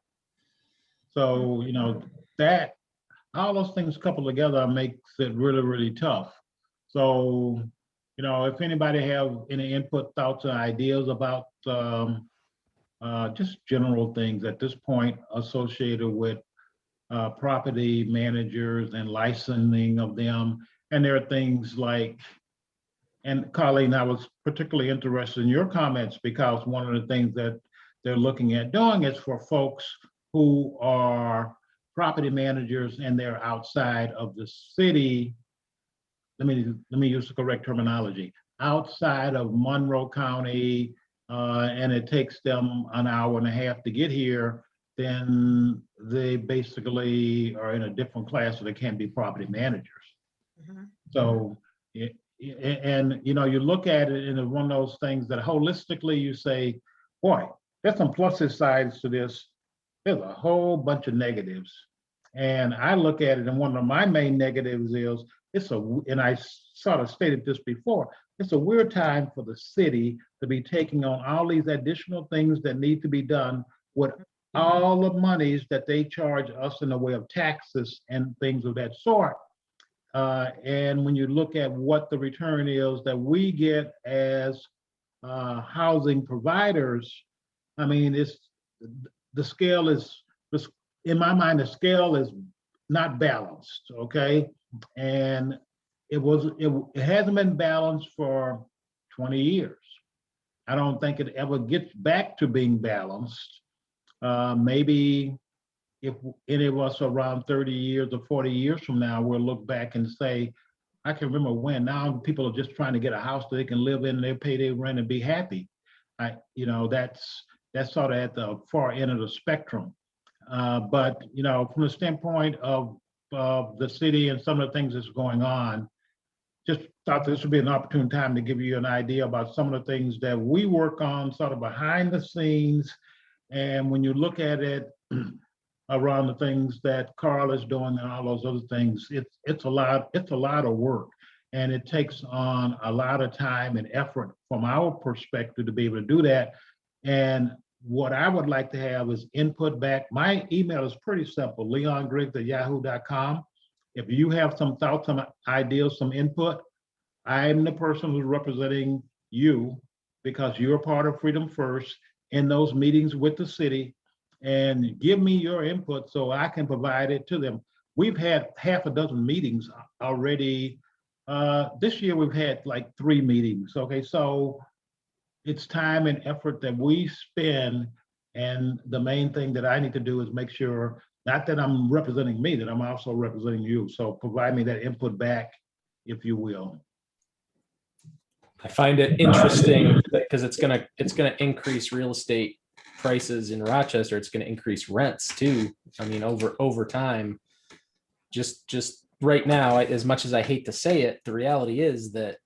Speaker 4: So, that all those things coupled together makes it really, really tough. So, if anybody have any input, thoughts, or ideas about just general things at this point associated with property managers and licensing of them. And there are things like, and Colleen, I was particularly interested in your comments, because one of the things that they're looking at doing is for folks who are property managers and they're outside of the city. Let me use the correct terminology. Outside of Monroe County, and it takes them an hour and a half to get here, then they basically are in a different class, so they can't be property managers.
Speaker 6: Mhm.
Speaker 4: So, and you look at it, and it's one of those things that holistically you say, boy, there's some pluses sides to this. There's a whole bunch of negatives. And I look at it, and one of my main negatives is and I sort of stated this before, it's a weird time for the city to be taking on all these additional things that need to be done with all the monies that they charge us in the way of taxes and things of that sort. And when you look at what the return is that we get as housing providers, I mean, the scale is, in my mind, the scale is not balanced, okay? And it hasn't been balanced for 20 years. I don't think it ever gets back to being balanced. Maybe if any of us around 30 years or 40 years from now, we'll look back and say, I can remember when. Now people are just trying to get a house that they can live in, and they pay their rent and be happy. That's sort of at the far end of the spectrum. But from the standpoint of the city and some of the things that's going on, just thought this would be an opportune time to give you an idea about some of the things that we work on sort of behind the scenes. And when you look at it around the things that Karl is doing and all those other things, it's a lot of work. And it takes on a lot of time and effort from our perspective to be able to do that. And what I would like to have is input back. My email is pretty simple, leongriggs@yahoo.com. If you have some thoughts, some ideas, some input, I'm the person who's representing you, because you're part of Freedom First in those meetings with the city, and give me your input so I can provide it to them. We've had half a dozen meetings already. This year we've had like 3 meetings, okay? So it's time and effort that we spend, and the main thing that I need to do is make sure, not that I'm representing me, that I'm also representing you. So provide me that input back, if you will.
Speaker 3: I find it interesting because it's gonna increase real estate prices in Rochester. It's gonna increase rents too. I mean, over time. Just right now, as much as I hate to say it, the reality is that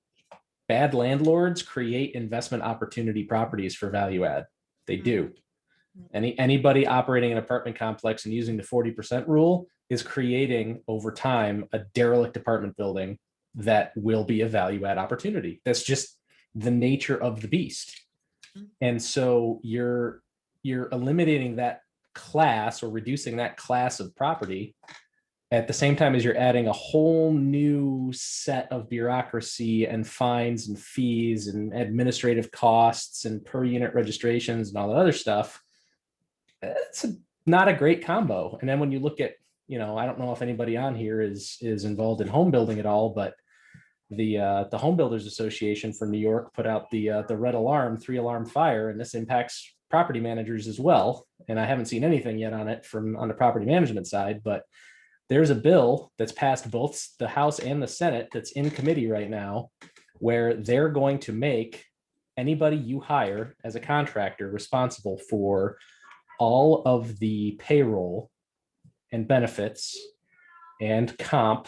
Speaker 3: bad landlords create investment opportunity properties for value add. They do. Anybody operating an apartment complex and using the 40% rule is creating over time a derelict apartment building that will be a value add opportunity. That's just the nature of the beast. And so you're eliminating that class or reducing that class of property at the same time as you're adding a whole new set of bureaucracy and fines and fees and administrative costs and per unit registrations and all that other stuff. It's not a great combo. And then when you look at, I don't know if anybody on here is involved in home building at all, but the Home Builders Association for New York put out the red alarm, 3-alarm fire, and this impacts property managers as well. And I haven't seen anything yet on it on the property management side, but there's a bill that's passed both the House and the Senate that's in committee right now where they're going to make anybody you hire as a contractor responsible for all of the payroll and benefits and comp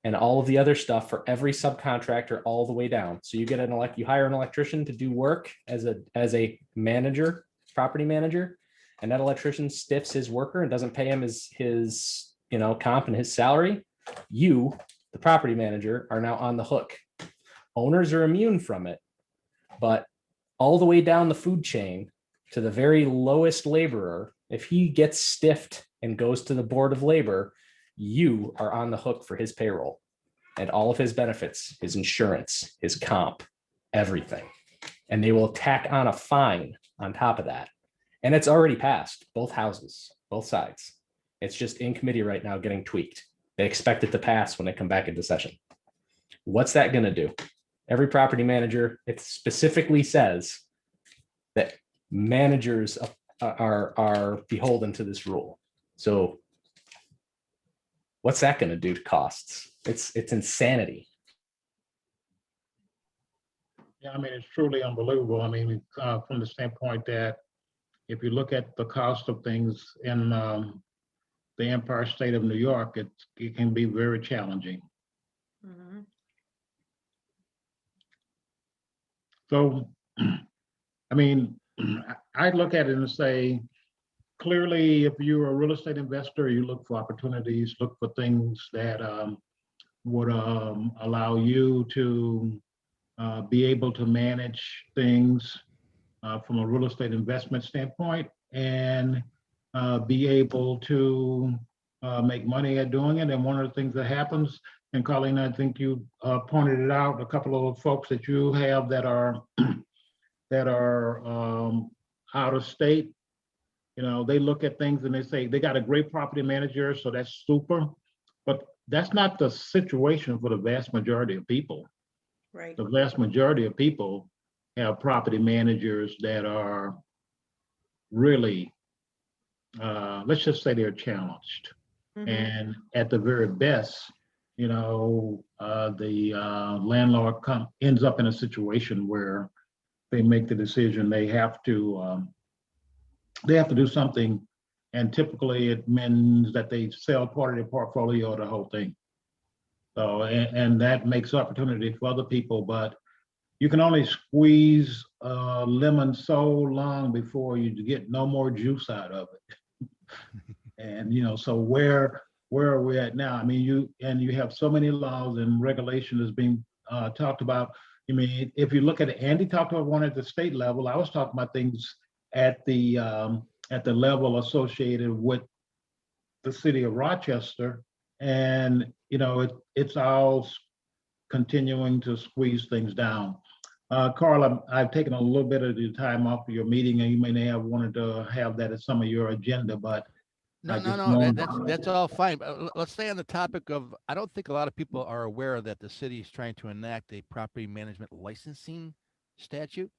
Speaker 3: and all of the other stuff for every subcontractor all the way down. So you get you hire an electrician to do work as a manager, property manager, and that electrician stiffs his worker and doesn't pay him his comp and his salary. You, the property manager, are now on the hook. Owners are immune from it, but all the way down the food chain to the very lowest laborer, if he gets stiffed and goes to the Board of Labor, you are on the hook for his payroll and all of his benefits, his insurance, his comp, everything. And they will tack on a fine on top of that. And it's already passed, both houses, both sides. It's just in committee right now getting tweaked. They expect it to pass when they come back into session. What's that going to do? Every property manager, it specifically says that managers are beholden to this rule. So what's that going to do to costs? It's insanity.
Speaker 4: Yeah, I mean, it's truly unbelievable. I mean, from the standpoint that if you look at the cost of things in the Empire State of New York, it can be very challenging.
Speaker 6: Mhm.
Speaker 4: So, I mean, I look at it and say, clearly, if you're a real estate investor, you look for opportunities, look for things that would allow you to be able to manage things from a real estate investment standpoint and be able to make money at doing it. And one of the things that happens, and Colleen, I think you pointed it out, a couple of folks that you have that are out of state, they look at things and they say they got a great property manager, so that's super. But that's not the situation for the vast majority of people.
Speaker 6: Right.
Speaker 4: The vast majority of people have property managers that are really, let's just say they're challenged.
Speaker 6: Mhm.
Speaker 4: And at the very best, the landlord ends up in a situation where they make the decision they have to do something, and typically it means that they sell part of their portfolio or the whole thing. So, and that makes opportunity for other people, but you can only squeeze a lemon so long before you get no more juice out of it. And so where are we at now? I mean, you have so many laws and regulations being talked about. I mean, if you look at it, Andy talked about one at the state level. I was talking about things at the level associated with the city of Rochester, and it's all continuing to squeeze things down. Karl, I've taken a little bit of the time off of your meeting, and you may have wanted to have that as some of your agenda, but
Speaker 2: that's all fine. But let's stay on the topic of, I don't think a lot of people are aware that the city is trying to enact a property management licensing statute.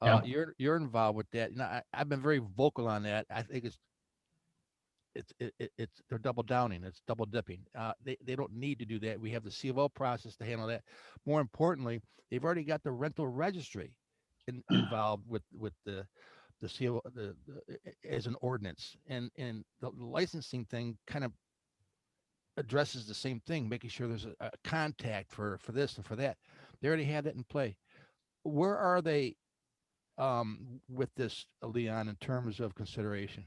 Speaker 4: Yeah.
Speaker 2: You're involved with that. I've been very vocal on that. I think it's they're double downing. It's double dipping. They don't need to do that. We have the C of O process to handle that. More importantly, they've already got the rental registry involved with the CO as an ordinance, and the licensing thing kind of addresses the same thing, making sure there's a contact for this and for that. They already have that in play. Where are they with this, Leon, in terms of consideration?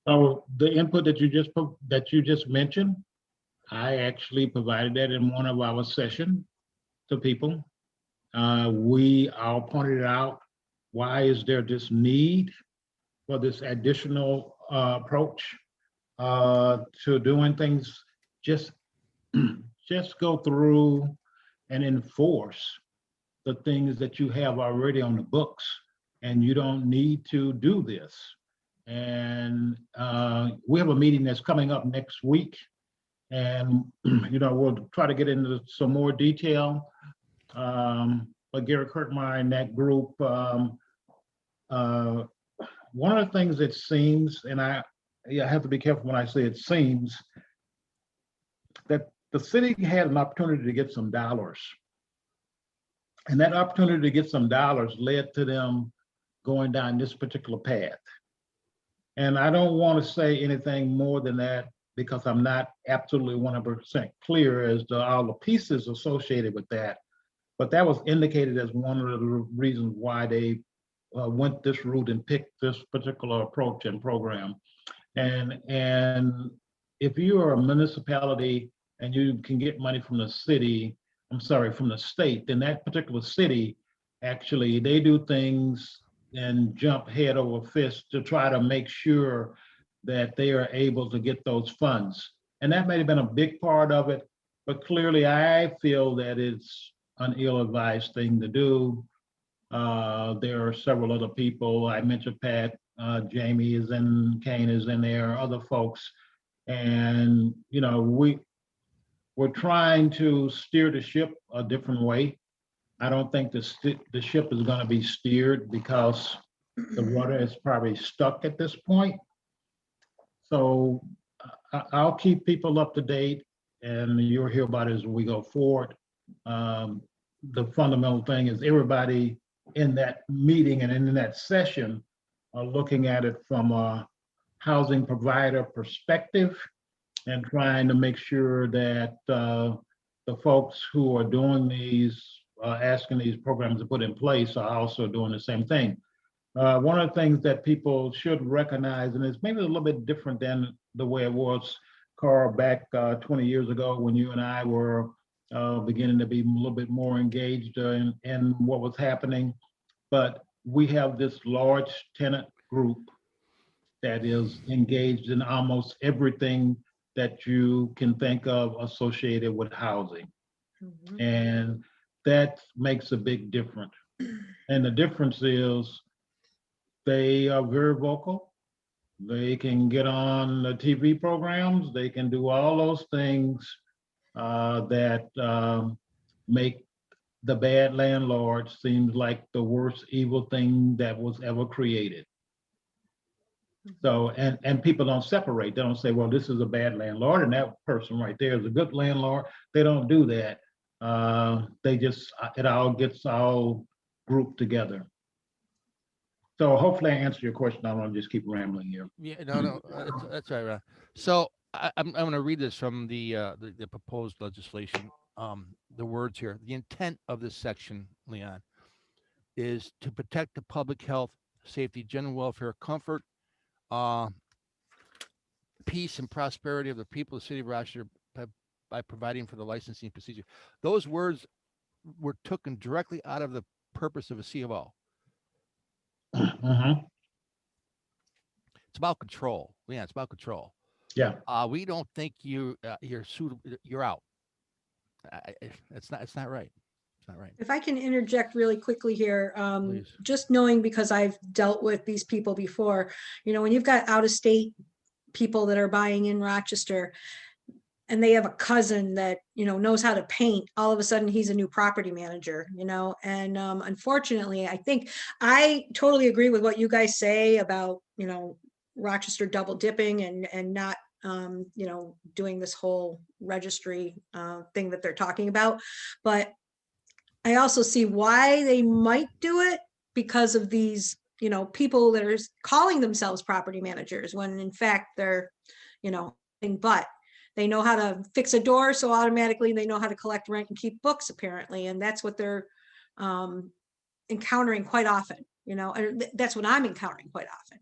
Speaker 4: So the input that you just mentioned, I actually provided that in one of our sessions to people. We all pointed out, why is there this need for this additional approach to doing things? Just go through and enforce the things that you have already on the books, and you don't need to do this. And we have a meeting that's coming up next week, and we'll try to get into some more detail. But Gary Kirkmeyer and that group, one of the things it seems, and I have to be careful when I say it seems, that the city had an opportunity to get some dollars And that opportunity to get some dollars led to them going down this particular path. And I don't want to say anything more than that because I'm not absolutely 100% clear as to all the pieces associated with that. But that was indicated as one of the reasons why they went this route and picked this particular approach and program. And if you are a municipality and you can get money from the city, I'm sorry, from the state, then that particular city, actually, they do things and jump head over fist to try to make sure that they are able to get those funds. And that may have been a big part of it, but clearly I feel that it's an ill-advised thing to do. There are several other people. I mentioned Pat, Jamie is in, Kane is in there, other folks. And, you know, we're trying to steer the ship a different way. I don't think the ship is going to be steered because the rudder is probably stuck at this point. So I'll keep people up to date and you'll hear about it as we go forward. The fundamental thing is everybody in that meeting and in that session are looking at it from a housing provider perspective and trying to make sure that the folks who are doing these, asking these programs to put in place are also doing the same thing. One of the things that people should recognize, and it's maybe a little bit different than the way it was, Karl, back 20 years ago when you and I were beginning to be a little bit more engaged in what was happening. But we have this large tenant group that is engaged in almost everything that you can think of associated with housing.
Speaker 6: Mhm.
Speaker 4: And that makes a big difference. And the difference is they are very vocal. They can get on the TV programs. They can do all those things that make the bad landlord seems like the worst evil thing that was ever created. So, and people don't separate. They don't say, well, this is a bad landlord and that person right there is a good landlord. They don't do that. They just, it all gets all grouped together. So hopefully I answered your question. I don't want to just keep rambling here.
Speaker 2: Yeah, no, that's right, Ron. So I'm going to read this from the proposed legislation. The words here. The intent of this section, Leon, is to protect the public health, safety, general welfare, comfort, peace, and prosperity of the people of the city of Rochester by providing for the licensing procedure. Those words were taken directly out of the purpose of a C of O.
Speaker 4: Mhm.
Speaker 2: It's about control. Yeah, it's about control.
Speaker 4: Yeah.
Speaker 2: We don't think you're suitable. You're out. It's not right. It's not right.
Speaker 6: If I can interject really quickly here,
Speaker 2: Please.
Speaker 6: just knowing because I've dealt with these people before, you know, when you've got out of state people that are buying in Rochester and they have a cousin that, you know, knows how to paint, all of a sudden he's a new property manager, you know, and unfortunately, I think I totally agree with what you guys say about, you know, Rochester double dipping and not, you know, doing this whole registry thing that they're talking about. But I also see why they might do it because of these, you know, people that are calling themselves property managers when in fact they're, you know, but they know how to fix a door. So automatically they know how to collect rent and keep books apparently. And that's what they're encountering quite often, you know, and that's what I'm encountering quite often.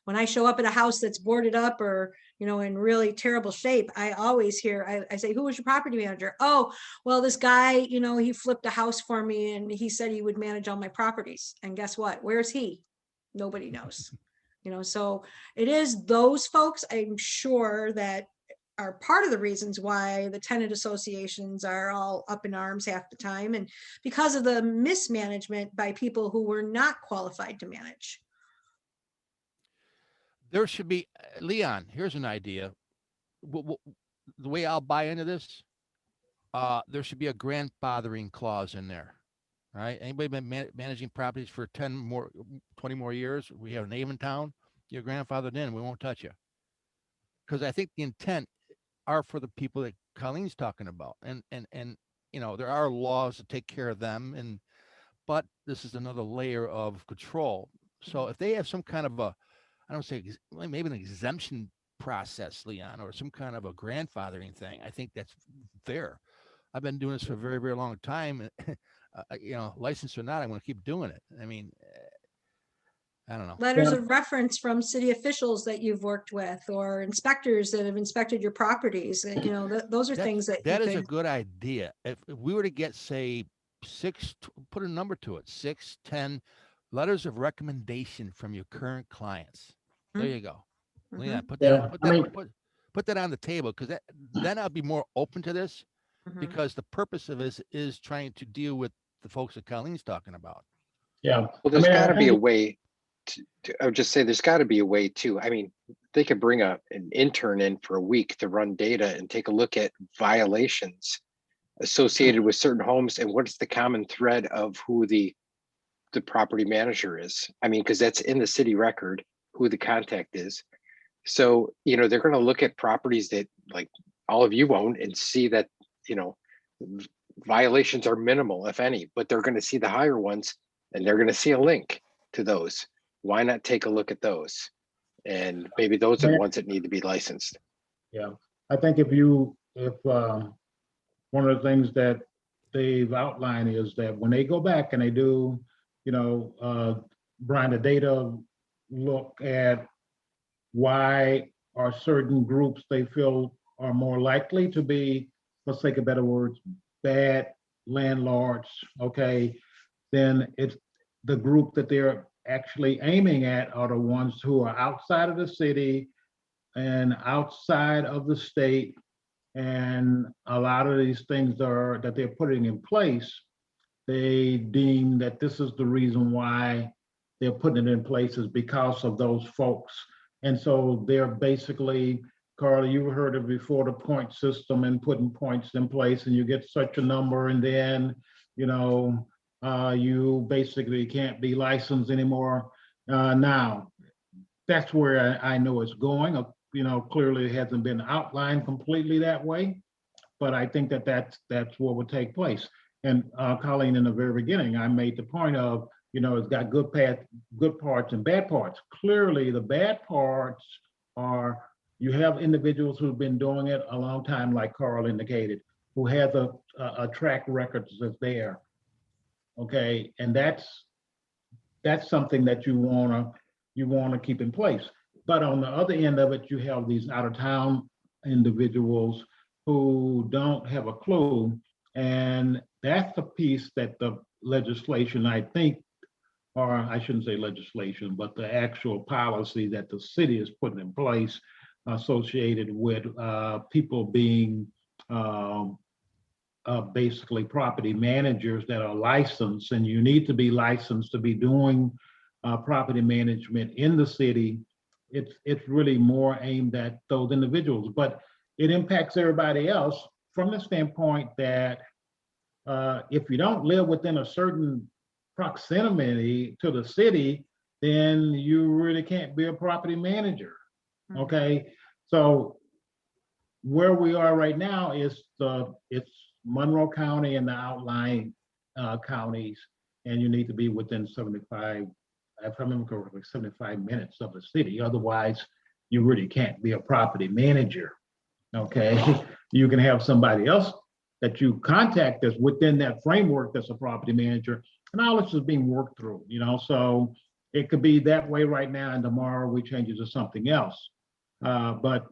Speaker 6: When I show up at a house that's boarded up or, you know, in really terrible shape, I always hear, I say, who was your property manager? Oh, well, this guy, you know, he flipped a house for me and he said he would manage all my properties. And guess what? Where's he? Nobody knows, you know, so it is those folks, I'm sure, that are part of the reasons why the tenant associations are all up in arms half the time. And because of the mismanagement by people who were not qualified to manage.
Speaker 2: There should be, Leon, here's an idea. The way I'll buy into this, there should be a grandfathering clause in there. All right. Anybody been managing properties for 20 more years? We have a name in town, you're grandfathered in, we won't touch you. Because I think the intent are for the people that Colleen's talking about. And you know, there are laws to take care of them. And but this is another layer of control. So if they have some kind of a, I don't say maybe an exemption process, Leon, or some kind of a grandfathering thing, I think that's fair. I've been doing this for a very, very long time. You know, licensed or not, I'm going to keep doing it. I mean, I don't know.
Speaker 6: Letters
Speaker 4: Yeah.
Speaker 6: of reference from city officials that you've worked with, or inspectors that have inspected your properties. You know, those are things that
Speaker 2: That
Speaker 6: you
Speaker 2: is a
Speaker 6: could,
Speaker 2: good idea. If we were to get, say, put a number to it, 6, 10 letters of recommendation from your current clients. There
Speaker 6: Mhm.
Speaker 2: you go.
Speaker 6: Mhm.
Speaker 2: Leon, put
Speaker 4: Yeah,
Speaker 2: that, put
Speaker 4: I
Speaker 2: that,
Speaker 4: mean-
Speaker 2: put that on the table, because then I'll be more open to this,
Speaker 6: Mhm.
Speaker 2: because the purpose of this is trying to deal with the folks that Colleen's talking about.
Speaker 4: Yeah.
Speaker 7: Well,
Speaker 4: I
Speaker 7: there's
Speaker 4: mean, I
Speaker 7: got to be a
Speaker 4: think-
Speaker 7: way I would just say there's got to be a way too. I mean, they could bring an intern in for a week to run data and take a look at violations associated with certain homes and what's the common thread of who the property manager is. I mean, because that's in the city record, who the contact is. So, you know, they're going to look at properties that like all of you own and see that, you know, violations are minimal, if any, but they're going to see the higher ones and they're going to see a link to those. Why not take a look at those? And maybe those are the ones that need to be licensed.
Speaker 4: Yeah, I think if one of the things that they've outlined is that when they go back and they do, you know, Brian, the data look at why are certain groups they feel are more likely to be, for sake of better words, bad landlords, okay, then it's the group that they're actually aiming at are the ones who are outside of the city and outside of the state. And a lot of these things that they're putting in place, they deem that this is the reason why they're putting it in place is because of those folks. And so they're basically, Carl, you heard it before, the point system and putting points in place, and you get such a number, and then, you know, you basically can't be licensed anymore. Now, that's where I know it's going. You know, clearly it hasn't been outlined completely that way, but I think that's what would take place. And Colleen, in the very beginning, I made the point of, you know, it's got good parts and bad parts. Clearly, the bad parts are you have individuals who've been doing it a long time, like Karl indicated, who has a track record that's there. Okay, and that's something that you wanna keep in place. But on the other end of it, you have these out of town individuals who don't have a clue. And that's the piece that the legislation, I think, or I shouldn't say legislation, but the actual policy that the city is putting in place associated with people being basically property managers that are licensed, and you need to be licensed to be doing property management in the city. It's really more aimed at those individuals, but it impacts everybody else from the standpoint that if you don't live within a certain proximity to the city, then you really can't be a property manager. Okay, so where we are right now is it's Monroe County and the outlying counties, and you need to be within 75, if I remember correctly, 75 minutes of the city. Otherwise, you really can't be a property manager. Okay, you can have somebody else that you contact that's within that framework that's a property manager, and all this is being worked through, you know, so it could be that way right now, and tomorrow we change it to something else. But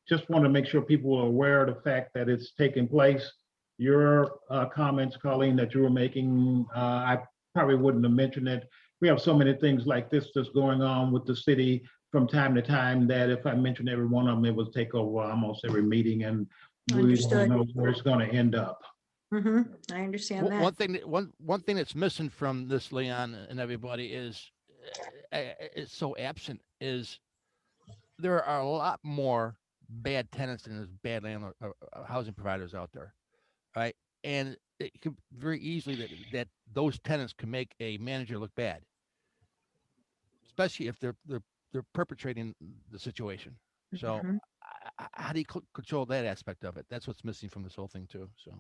Speaker 4: just want to make sure people are aware of the fact that it's taking place. Your comments, Colleen, that you were making, I probably wouldn't have mentioned it. We have so many things like this that's going on with the city from time to time that if I mentioned every one of them, it would take over almost every meeting, and we
Speaker 6: Understood.
Speaker 4: don't know where it's going to end up.
Speaker 6: Mhm. I understand that.
Speaker 2: One thing that's missing from this, Leon, and everybody is it's so absent is there are a lot more bad tenants than there's bad landlord housing providers out there, right? And it could very easily that those tenants can make a manager look bad, especially if they're perpetrating the situation. So
Speaker 6: Mhm.
Speaker 2: how do you control that aspect of it? That's what's missing from this whole thing too. So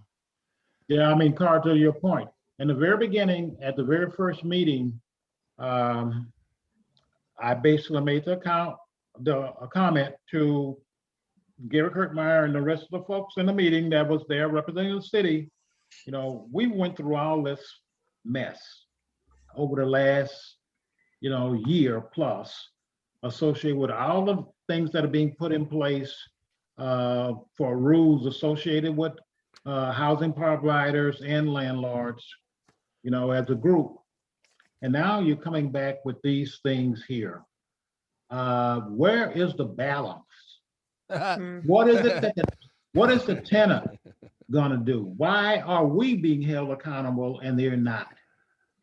Speaker 4: Yeah, I mean, Carl, to your point, in the very beginning, at the very first meeting, I basically made a comment to Gary Kurtmeyer and the rest of the folks in the meeting that was there representing the city. You know, we went through all this mess over the last, year plus, associated with all the things that are being put in place for rules associated with housing providers and landlords, as a group. And now you're coming back with these things here. Where is the balance? What is it what is the tenant gonna do? Why are we being held accountable and they're not?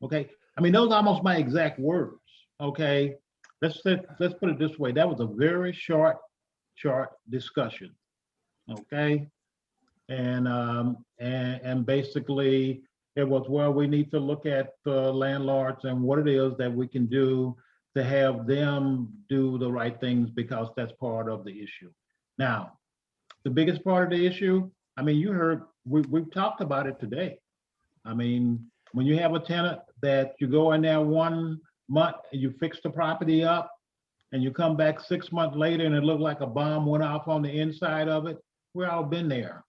Speaker 4: Okay, I mean, those are almost my exact words. Okay, let's put it this way. That was a very short discussion. Okay, and basically it was, well, we need to look at the landlords and what it is that we can do to have them do the right things, because that's part of the issue. Now, the biggest part of the issue, I mean, you heard, we've talked about it today. I mean, when you have a tenant that you go in there 1 month and you fix the property up and you come back 6 months later and it looked like a bomb went off on the inside of it, we've all been there.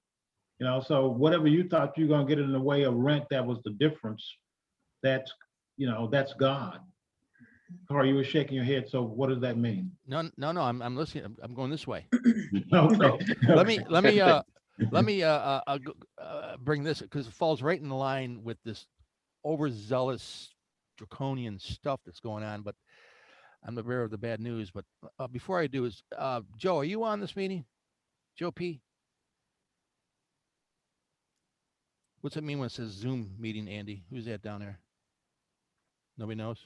Speaker 4: So whatever you thought you're gonna get in the way of rent, that was the difference. That's gone. Karl, you were shaking your head. So what does that mean?
Speaker 2: No, I'm listening. I'm going this way.
Speaker 4: Okay.
Speaker 2: Let me bring this, because it falls right in line with this overzealous draconian stuff that's going on, but I'm aware of the bad news. But before I do is, Joe, are you on this meeting? Joe P? What's it mean when it says Zoom meeting, Andy? Who's that down there? Nobody knows?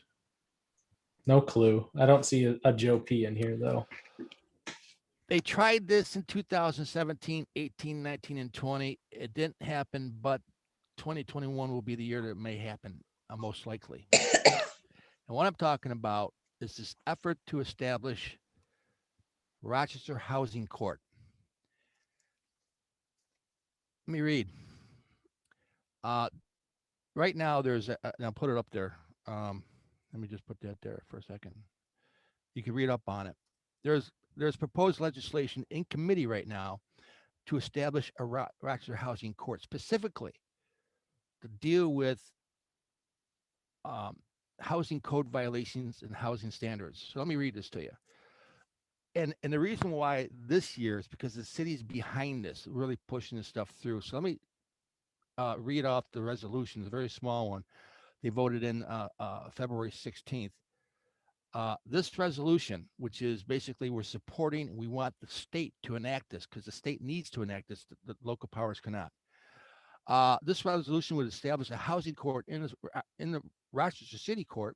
Speaker 3: No clue. I don't see a Joe P in here though.
Speaker 2: They tried this in 2017, 18, 19, and 20. It didn't happen, but 2021 will be the year that it may happen, most likely. And what I'm talking about is this effort to establish Rochester Housing Court. Let me read. Right now, there's and I'll put it up there. Let me just put that there for a second. You can read up on it. There's proposed legislation in committee right now to establish a Rochester Housing Court, specifically to deal with housing code violations and housing standards. So let me read this to you. And the reason why this year is because the city's behind this, really pushing this stuff through. So let me read off the resolution, a very small one. They voted in February 16th. This resolution, which is basically we're supporting, we want the state to enact this because the state needs to enact this, the local powers cannot. This resolution would establish a housing court in the Rochester City Court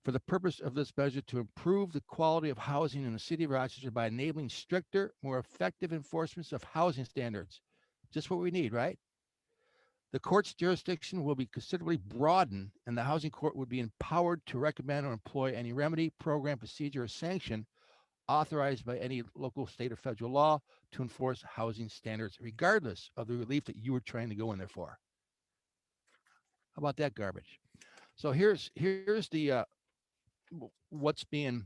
Speaker 2: for the purpose of this measure to improve the quality of housing in the city of Rochester by enabling stricter, more effective enforcement of housing standards. Just what we need, right? The court's jurisdiction will be considerably broadened, and the housing court would be empowered to recommend or employ any remedy, program, procedure, or sanction authorized by any local, state, or federal law to enforce housing standards, regardless of the relief that you were trying to go in there for. How about that garbage? So here's the what's being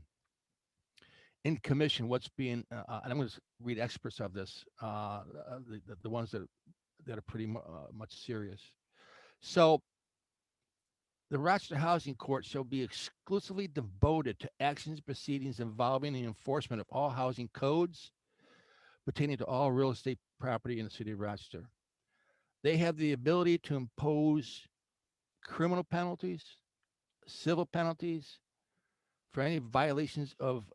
Speaker 2: in commission, what's being, and I'm going to read experts of this, the ones that are pretty much serious. So the Rochester Housing Court shall be exclusively devoted to actions, proceedings involving the enforcement of all housing codes pertaining to all real estate property in the city of Rochester. They have the ability to impose criminal penalties, civil penalties for any violations of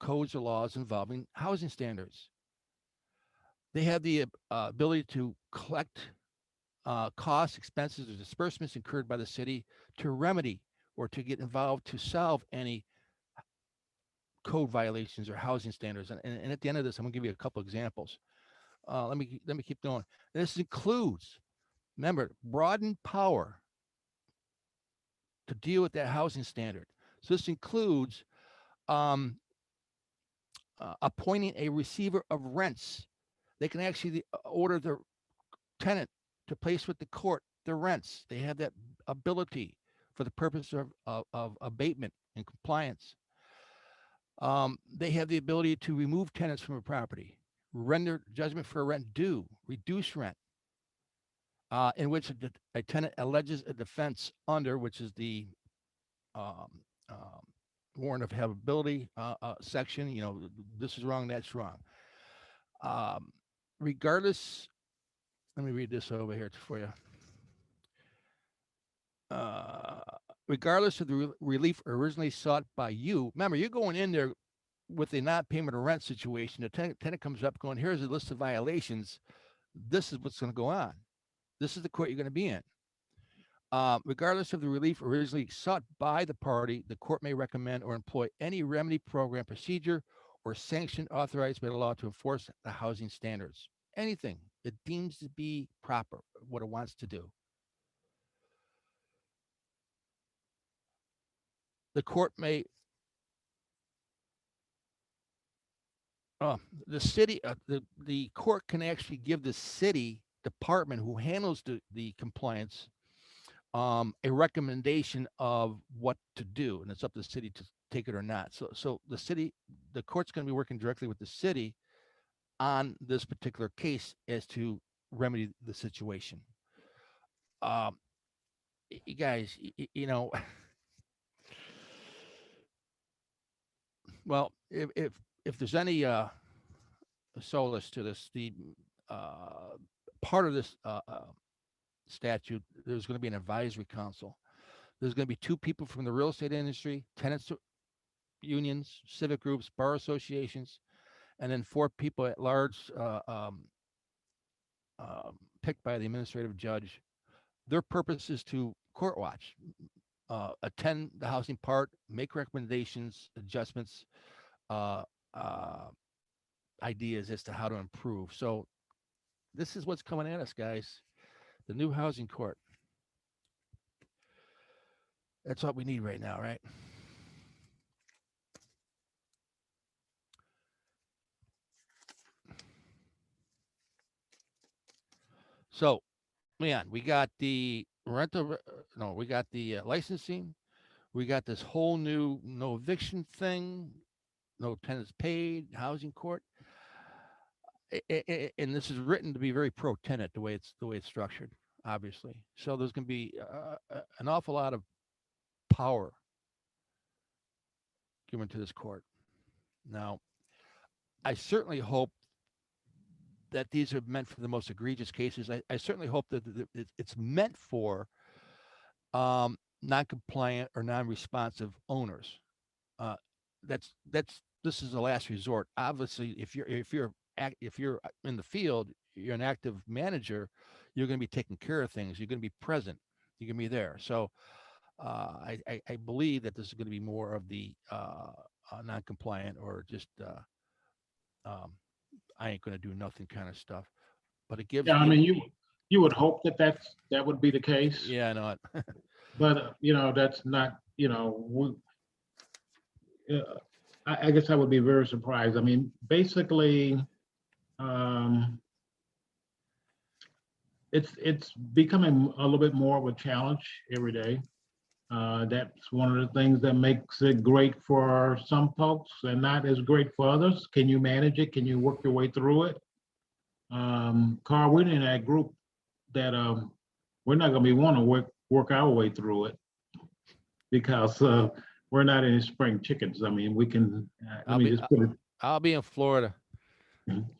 Speaker 2: codes or laws involving housing standards. They have the ability to collect costs, expenses, or disbursements incurred by the city to remedy or to get involved to solve any code violations or housing standards. And at the end of this, I'm going to give you a couple examples. Let me keep going. This includes, remember, broadened power to deal with that housing standard. So this includes appointing a receiver of rents. They can actually order the tenant to place with the court their rents. They have that ability for the purpose of abatement and compliance. They have the ability to remove tenants from a property, render judgment for rent due, reduce rent, in which a tenant alleges a defense under, which is the um, um, warrant of habitability section. You know, this is wrong, that's wrong. Regardless, let me read this over here for you. Regardless of the relief originally sought by you, remember, you're going in there with a non-payment of rent situation. The tenant comes up going, here's a list of violations. This is what's going to go on. This is the court you're going to be in. Regardless of the relief originally sought by the party, the court may recommend or employ any remedy, program, procedure, or sanction authorized by the law to enforce the housing standards. Anything it deems to be proper, what it wants to do. The court may, the city, the court can actually give the city department who handles the compliance a recommendation of what to do, and it's up to the city to take it or not. So the court's going to be working directly with the city on this particular case as to remedy the situation. You guys, you know, well, if there's any solace to this, the part of this statute, there's going to be an advisory council. There's going to be 2 people from the real estate industry, tenants unions, civic groups, bar associations, and then 4 people at large picked by the administrative judge. Their purpose is to court watch, attend the housing part, make recommendations, adjustments, ideas as to how to improve. So this is what's coming at us, guys. The new housing court. That's what we need right now, right? So, Leon, we got the rental, no, we got the licensing. We got this whole new no eviction thing, no tenants paid, housing court. And this is written to be very pro tenant, the way it's structured, obviously. So there's going to be an awful lot of power given to this court. Now, I certainly hope that these are meant for the most egregious cases. I certainly hope that it's meant for non-compliant or non-responsive owners. This is a last resort. Obviously, if you're in the field, you're an active manager, you're going to be taking care of things. You're going to be present. You're going to be there. So I believe that this is going to be more of the non-compliant or just I ain't going to do nothing kind of stuff. But it gives.
Speaker 4: Yeah, I mean, you would hope that would be the case.
Speaker 2: Yeah, I know it.
Speaker 4: But that's not. I guess I would be very surprised. I mean, basically, it's becoming a little bit more of a challenge every day. That's one of the things that makes it great for some folks and not as great for others. Can you manage it? Can you work your way through it? Karl, we're in that group that we're not going to be wanting to work our way through it because we're not any spring chickens. I mean, we can.
Speaker 2: I'll be in Florida.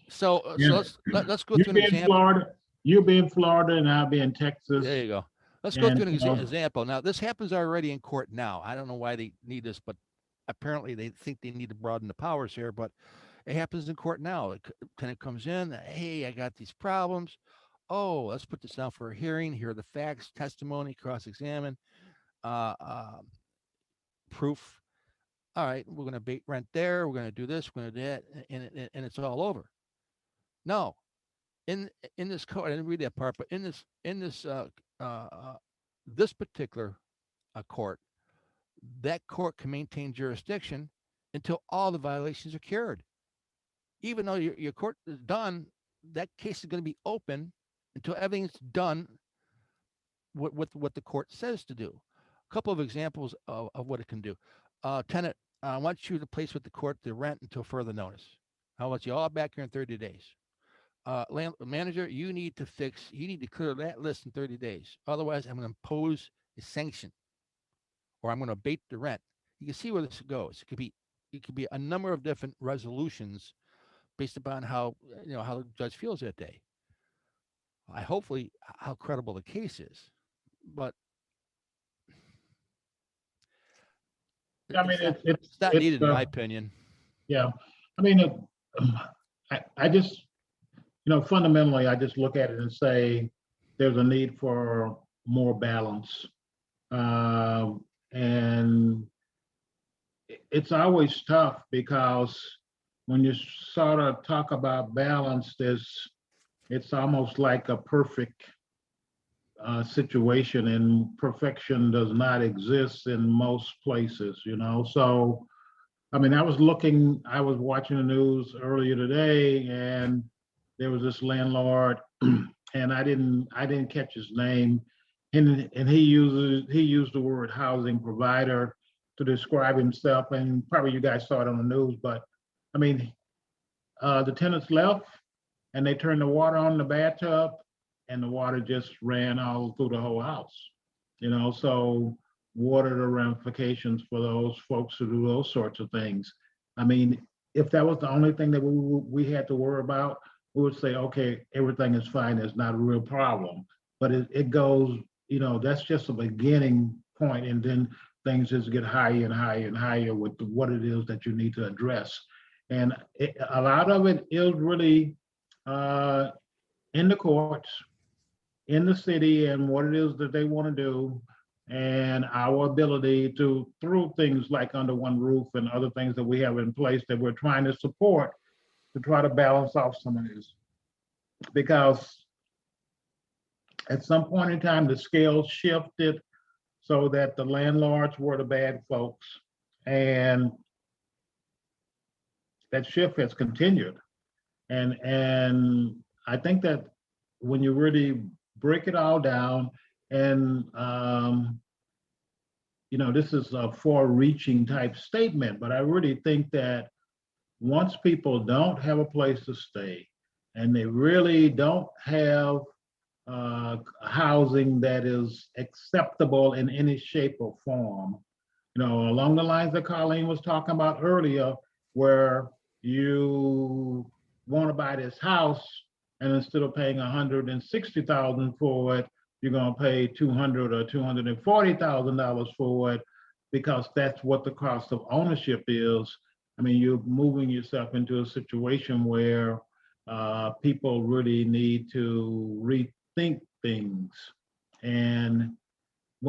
Speaker 2: So
Speaker 4: Yeah.
Speaker 2: let's go through an example.
Speaker 4: You'll be in Florida, and I'll be in Texas.
Speaker 2: There you go. Let's go through an example. Now, this happens already in court now. I don't know why they need this, but apparently they think they need to broaden the powers here, but it happens in court now. The tenant comes in, hey, I got these problems. Oh, let's put this down for a hearing. Here are the facts, testimony, cross-examine, proof. All right, we're going to abate rent there. We're going to do this. We're going to do that, and it's all over. No, in this code, I didn't read that part, but in this this particular court, that court can maintain jurisdiction until all the violations are cured. Even though your court is done, that case is going to be open until everything's done what the court says to do. A couple of examples of what it can do. Tenant, I want you to place with the court the rent until further notice. I want you all back here in 30 days. Manager, you need to clear that list in 30 days. Otherwise, I'm going to impose a sanction, or I'm going to abate the rent. You can see where this goes. It could be a number of different resolutions based upon how the judge feels that day. Hopefully how credible the case is, but
Speaker 4: I mean,
Speaker 2: it's not needed in my opinion.
Speaker 4: Yeah, I mean, I just, fundamentally, I just look at it and say there's a need for more balance. And it's always tough because when you sort of talk about balance, it's almost like a perfect situation, and perfection does not exist in most places, So, I mean, I was watching the news earlier today, and there was this landlord, and I didn't catch his name, and he used the word housing provider to describe himself, and probably you guys saw it on the news, but I mean, the tenants left, and they turned the water on in the bathtub, and the water just ran all through the whole house, So what are the ramifications for those folks who do those sorts of things? I mean, if that was the only thing that we had to worry about, we would say, okay, everything is fine. It's not a real problem. But it goes, that's just a beginning point, and then things just get higher and higher and higher with what it is that you need to address. And a lot of it is really in the courts, in the city, and what it is that they want to do, and our ability to, through things like under one roof and other things that we have in place that we're trying to support, to try to balance off some of this. Because at some point in time, the scale shifted so that the landlords were the bad folks, and that shift has continued. And I think that when you really break it all down, and this is a far-reaching type statement, but I really think that once people don't have a place to stay, and they really don't have housing that is acceptable in any shape or form, along the lines that Colleen was talking about earlier, where you want to buy this house, and instead of paying $160,000 for it, you're going to pay $200,000 or $240,000 for it, because that's what the cost of ownership is. I mean, you're moving yourself into a situation where people really need to rethink things. And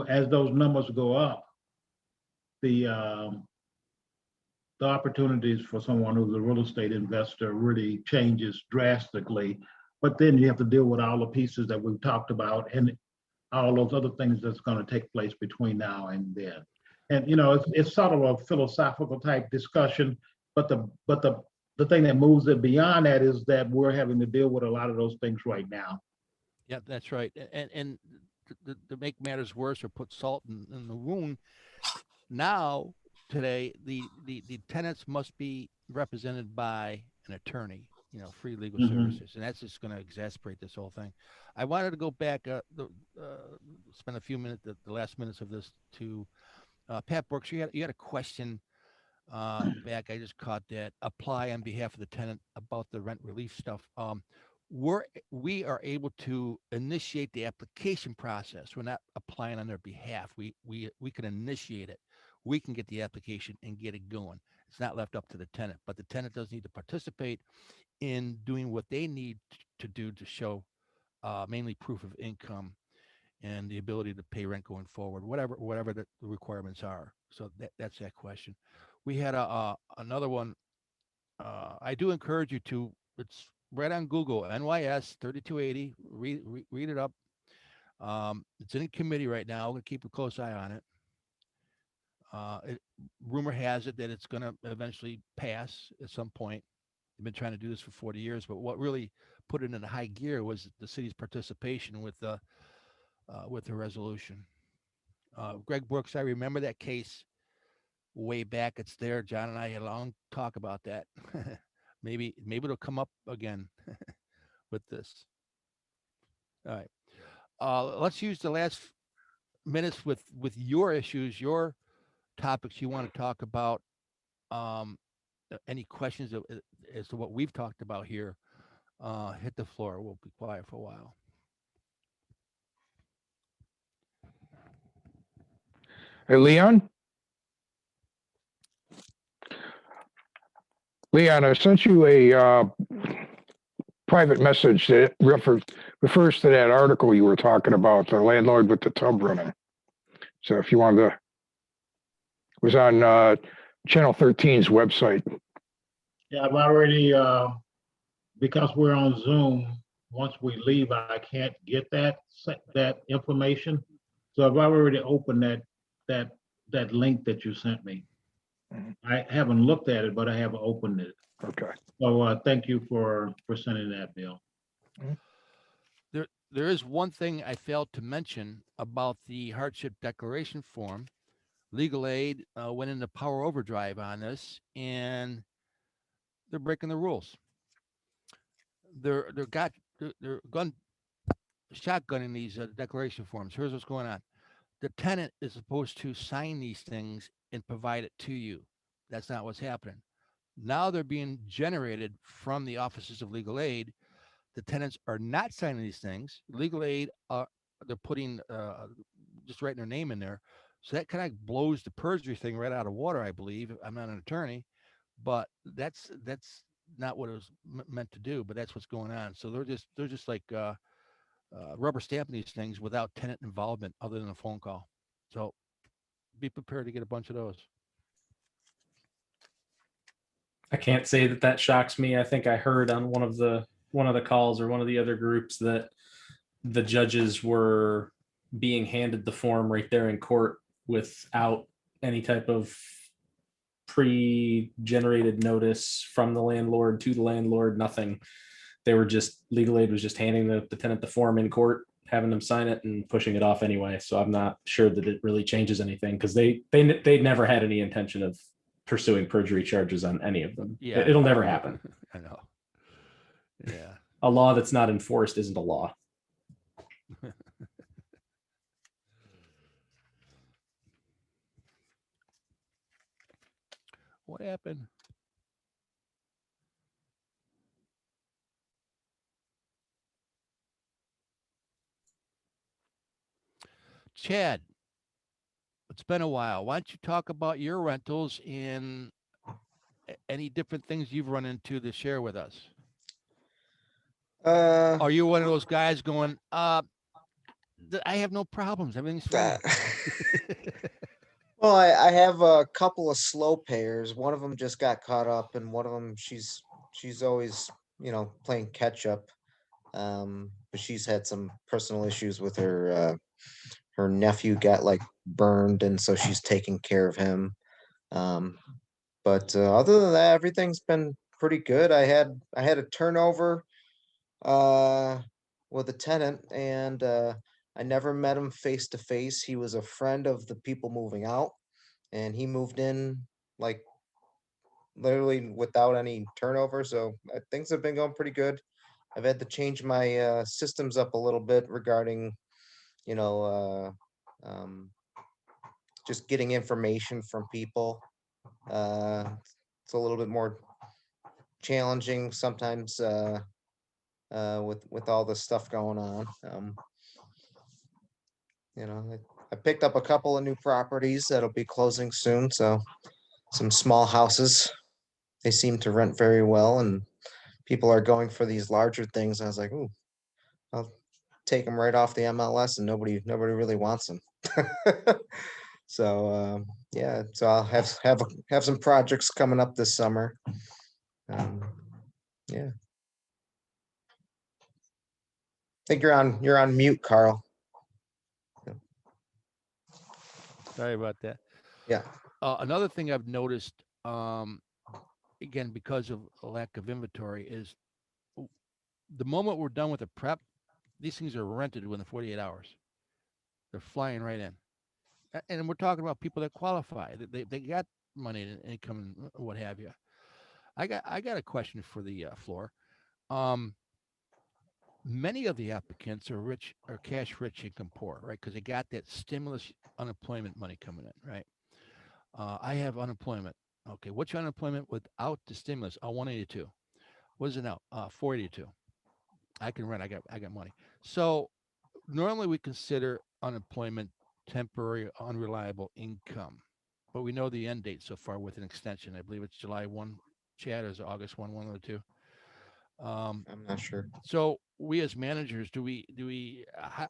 Speaker 4: as those numbers go up, the opportunities for someone who's a real estate investor really changes drastically. But then you have to deal with all the pieces that we've talked about and all those other things that's going to take place between now and then. And it's sort of a philosophical type discussion, but the thing that moves it beyond that is that we're having to deal with a lot of those things right now.
Speaker 2: Yeah, that's right. And to make matters worse or put salt in the wound, now today the tenants must be represented by an attorney, free legal services, and that's just going to exacerbate this whole thing. I wanted to go back, spend a few minutes, the last minutes of this, to Pat Brooks. You had a question back. I just caught that. Apply on behalf of the tenant about the rent relief stuff. We are able to initiate the application process. We're not applying on their behalf. We can initiate it. We can get the application and get it going. It's not left up to the tenant, but the tenant does need to participate in doing what they need to do to show mainly proof of income and the ability to pay rent going forward, whatever the requirements are. So that's that question. We had another one. I do encourage you to, it's right on Google, NYS 3280, read it up. It's in a committee right now. We'll keep a close eye on it. Rumor has it that it's going to eventually pass at some point. They've been trying to do this for 40 years, but what really put it in high gear was the city's participation with the with the resolution. Greg Brooks, I remember that case way back. It's there. John and I had a long talk about that. maybe it'll come up again with this. All right. Let's use the last minutes with your issues, your topics you want to talk about. Any questions as to what we've talked about here? Hit the floor. We'll be quiet for a while.
Speaker 9: Hey, Leon? Leon, I sent you a private message that refers to that article you were talking about, the landlord with the tub running. So if you wanted to, it was on Channel 13's website.
Speaker 4: Yeah, I've already, because we're on Zoom, once we leave, I can't get that information. So I've already opened that link that you sent me. I haven't looked at it, but I have opened it.
Speaker 9: Okay.
Speaker 4: So thank you for sending that, Bill.
Speaker 2: There is one thing I failed to mention about the hardship declaration form. Legal aid went into power overdrive on this, and they're breaking the rules. They're shotgunning these declaration forms. Here's what's going on. The tenant is supposed to sign these things and provide it to you. That's not what's happening. Now they're being generated from the offices of legal aid. The tenants are not signing these things. Legal aid, they're putting, just writing their name in there. So that kind of blows the perjury thing right out of water, I believe. I'm not an attorney, but that's not what it was meant to do, but that's what's going on. So they're just like rubber stamping these things without tenant involvement other than a phone call. So be prepared to get a bunch of those.
Speaker 3: I can't say that shocks me. I think I heard on one of the calls or one of the other groups that the judges were being handed the form right there in court without any type of pre-generated notice from the landlord to the landlord, nothing. They were just, legal aid was just handing the tenant the form in court, having them sign it and pushing it off anyway. So I'm not sure that it really changes anything, because they never had any intention of pursuing perjury charges on any of them.
Speaker 2: Yeah,
Speaker 3: It'll never happen.
Speaker 2: I know. Yeah.
Speaker 3: A law that's not enforced isn't a law.
Speaker 2: What happened? Chad, it's been a while. Why don't you talk about your rentals and any different things you've run into to share with us? Are you one of those guys going, I have no problems, everything's fine?
Speaker 10: Well, I have a couple of slow payers. One of them just got caught up, and one of them she's always, playing catch up. But she's had some personal issues with her nephew got like burned, and so she's taking care of him. But other than that, everything's been pretty good. I had a turnover with a tenant, and I never met him face to face. He was a friend of the people moving out, and he moved in like literally without any turnover. So things have been going pretty good. I've had to change my systems up a little bit regarding, just getting information from people. It's a little bit more challenging sometimes with all this stuff going on. I picked up a couple of new properties that'll be closing soon. So some small houses, they seem to rent very well, and people are going for these larger things. I was like, ooh, I'll take them right off the MLS, and nobody really wants them. So yeah, so I'll have some projects coming up this summer. Yeah. I think you're on mute, Karl.
Speaker 2: Sorry about that.
Speaker 10: Yeah.
Speaker 2: Another thing I've noticed, again, because of a lack of inventory, is the moment we're done with the prep, these things are rented within 48 hours. They're flying right in. And we're talking about people that qualify. They got money and income and what have you. I got a question for the floor. Many of the applicants are rich or cash rich, income poor, right? Because they got that stimulus unemployment money coming in, right? I have unemployment. Okay, what's your unemployment without the stimulus? 182. What is it now? 482. I can rent. I got money. So normally we consider unemployment temporary, unreliable income, but we know the end date so far with an extension. I believe it's July 1. Chad, or is it August 1, 1 or 2?
Speaker 10: I'm not sure.
Speaker 2: So we as managers,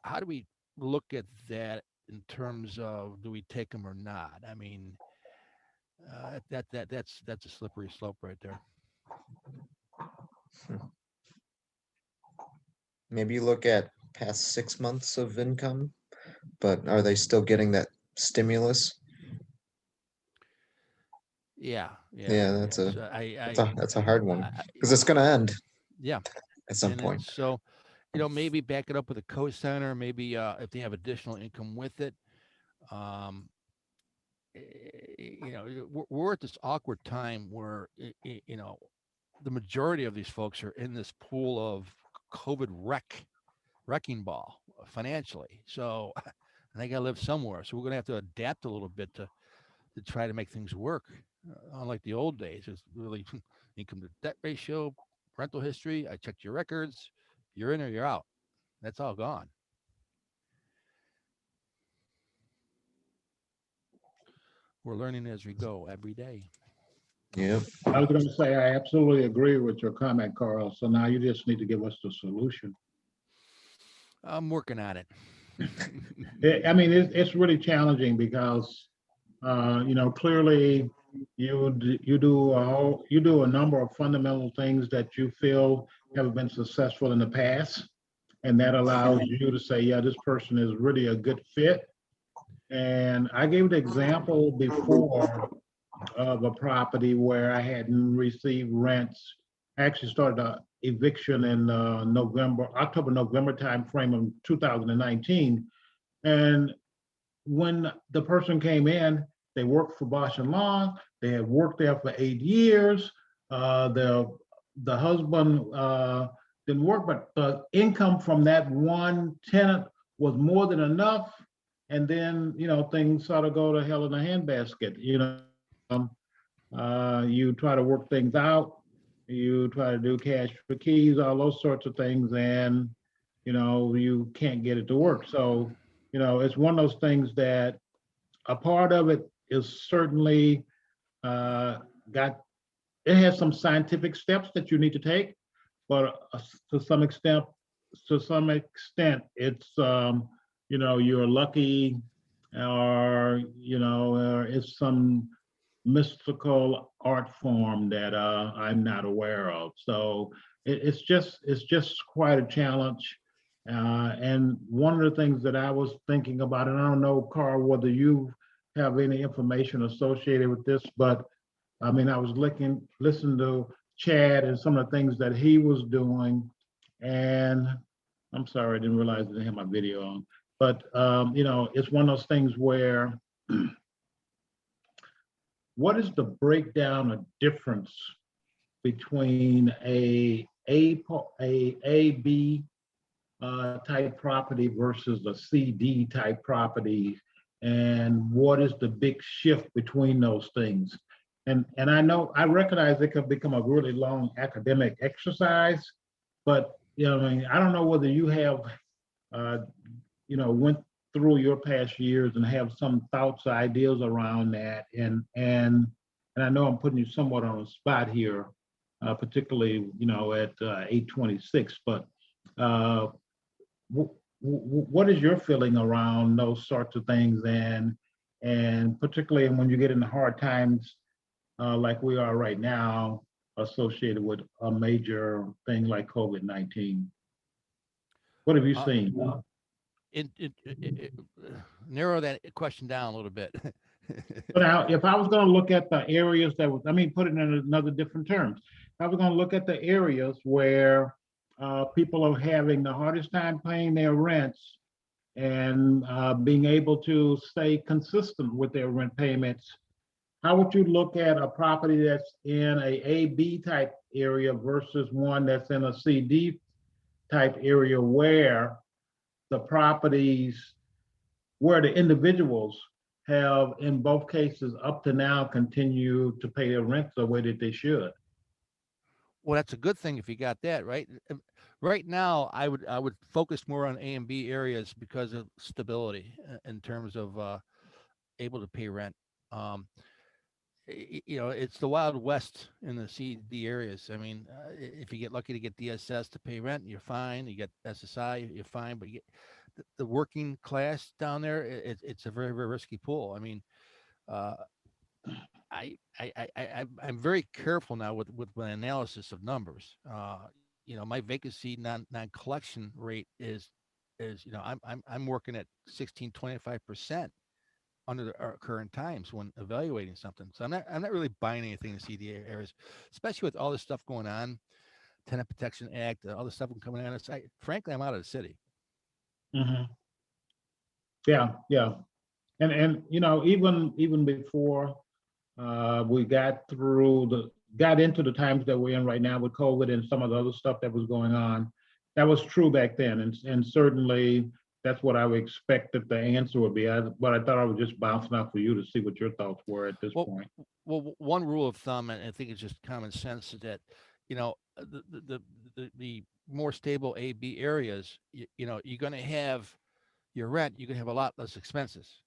Speaker 2: how do we look at that in terms of do we take them or not? I mean, that's a slippery slope right there.
Speaker 10: Maybe you look at past 6 months of income, but are they still getting that stimulus?
Speaker 2: Yeah.
Speaker 10: That's a
Speaker 2: So
Speaker 10: that's a hard one because it's going to end
Speaker 2: yeah.
Speaker 10: at some
Speaker 2: And
Speaker 10: point.
Speaker 2: so, maybe back it up with a co-signer, maybe if they have additional income with it. We're at this awkward time where, the majority of these folks are in this pool of COVID wrecking ball financially. So, and they got to live somewhere. So we're going to have to adapt a little bit to try to make things work. Unlike the old days, it's really income to debt ratio, rental history. I checked your records. You're in or you're out. That's all gone. We're learning as we go every day.
Speaker 10: Yeah.
Speaker 4: I was going to say, I absolutely agree with your comment, Carl. So now you just need to give us the solution.
Speaker 2: I'm working on it.
Speaker 4: It's really challenging because, clearly you do a number of fundamental things that you feel have been successful in the past, and that allows you to say, yeah, this person is really a good fit. And I gave the example before of a property where I hadn't received rents. I actually started a eviction in October, November timeframe of 2019. And when the person came in, they worked for Bosch and Long. They had worked there for 8 years. The husband didn't work, but the income from that one tenant was more than enough. And then, things sort of go to hell in a handbasket. You try to work things out. You try to do cash for keys, all those sorts of things, and you can't get it to work. So, it's one of those things that a part of it is certainly it has some scientific steps that you need to take, but to some extent, it's you're lucky, or it's some mystical art form that I'm not aware of. So it's just quite a challenge. And one of the things that I was thinking about, and I don't know, Karl, whether you have any information associated with this, but I was listening to Chad and some of the things that he was doing, and I'm sorry, I didn't realize I didn't have my video on. But it's one of those things where what is the breakdown of difference between a B type property versus a CD type property, and what is the big shift between those things? And I recognize it could become a really long academic exercise, but I don't know whether you have went through your past years and have some thoughts, ideas around that, and I know I'm putting you somewhat on the spot here, particularly at 8:26, but what is your feeling around those sorts of things, and particularly when you get into hard times like we are right now, associated with a major thing like COVID-19? What have you seen?
Speaker 2: Narrow that question down a little bit.
Speaker 4: But now, if I was going to look at the areas that put it in another different terms, if I was going to look at the areas where people are having the hardest time paying their rents, and being able to stay consistent with their rent payments. How would you look at a property that's in a B type area versus one that's in a CD type area where the properties, where the individuals have in both cases up to now continued to pay their rent the way that they should?
Speaker 2: Well, that's a good thing if you got that right. Right now, I would focus more on A and B areas because of stability in terms of able to pay rent. Um, you know, it's the Wild West in the CD areas. I mean, if you get lucky to get DSS to pay rent, you're fine. You get SSI, you're fine. But you get the working class down there, it's a very, very risky pool. I mean, uh, I'm very careful now with my analysis of numbers. You know, my vacancy non-collection rate is you know, I'm working at 16-25% under our current times when evaluating something. So I'm not really buying anything in CDA areas, especially with all this stuff going on, Tenant Protection Act, all this stuff coming on. Frankly, I'm out of the city.
Speaker 4: Mhm. Yeah, yeah. And you know, even before we got into the times that we're in right now with COVID and some of the other stuff that was going on, that was true back then. And certainly that's what I would expected the answer would be. But I thought I was just bouncing out for you to see what your thoughts were at this point.
Speaker 2: Well, one rule of thumb, and I think it's just common sense, is that, you know, the more stable A, B areas, you know, you're going to have your rent, you can have a lot less expenses.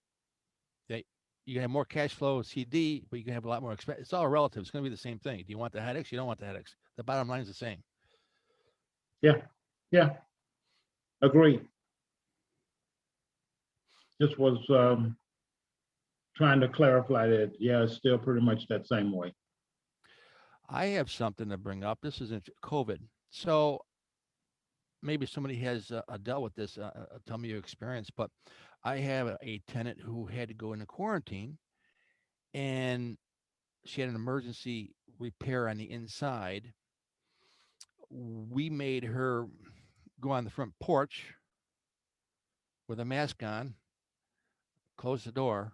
Speaker 2: You can have more cash flow with CD, but you can have a lot more expense. It's all relative. It's going to be the same thing. Do you want the headaches? You don't want the headaches. The bottom line is the same.
Speaker 4: Yeah, yeah, agree. Just was trying to clarify that. Yeah, it's still pretty much that same way.
Speaker 2: I have something to bring up. This isn't COVID. So maybe somebody has dealt with this. Tell me your experience. But I have a tenant who had to go into quarantine, and she had an emergency repair on the inside. We made her go on the front porch with a mask on, close the door,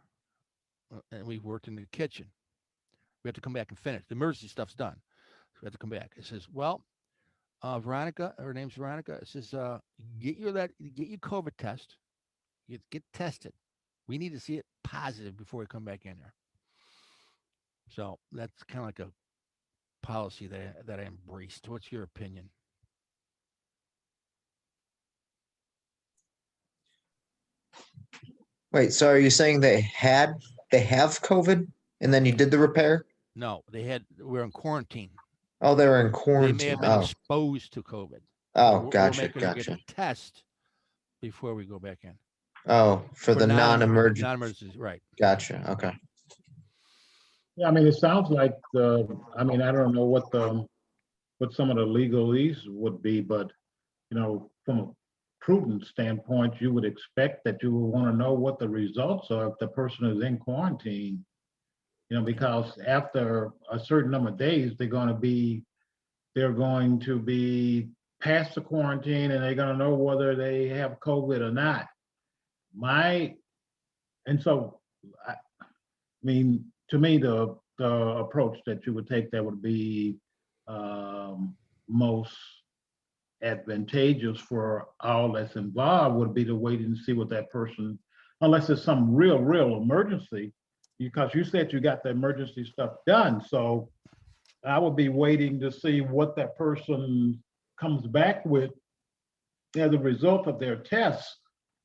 Speaker 2: and we worked in the kitchen. We have to come back and finish. The emergency stuff's done. So we have to come back. It says, well, Veronica, her name's Veronica. It says, get your COVID test. Get tested. We need to see it positive before we come back in there. So that's kind of like a policy that I embraced. What's your opinion?
Speaker 10: Wait, so are you saying they have COVID and then you did the repair?
Speaker 2: No, we're in quarantine.
Speaker 10: Oh, they were in
Speaker 2: They may
Speaker 10: quarantine.
Speaker 2: have been
Speaker 10: Oh,
Speaker 2: exposed to COVID.
Speaker 10: oh,
Speaker 2: We're
Speaker 10: gotcha,
Speaker 2: making her get
Speaker 10: gotcha.
Speaker 2: a test before we go back in.
Speaker 10: Oh, for the non-emergent.
Speaker 2: Non-emergency, right.
Speaker 10: Gotcha. Okay.
Speaker 4: Yeah, I mean, it sounds like I mean, I don't know what some of the legalese would be, but you know, from a prudent standpoint, you would expect that you would want to know what the results are if the person is in quarantine. You know, because after a certain number of days, they're going to be past the quarantine and they're going to know whether they have COVID or not. And so, I mean, to me, the approach that you would take that would be most advantageous for all that's involved would be to wait and see what that person, unless it's some real emergency, because you said you got the emergency stuff done. So I would be waiting to see what that person comes back with as a result of their tests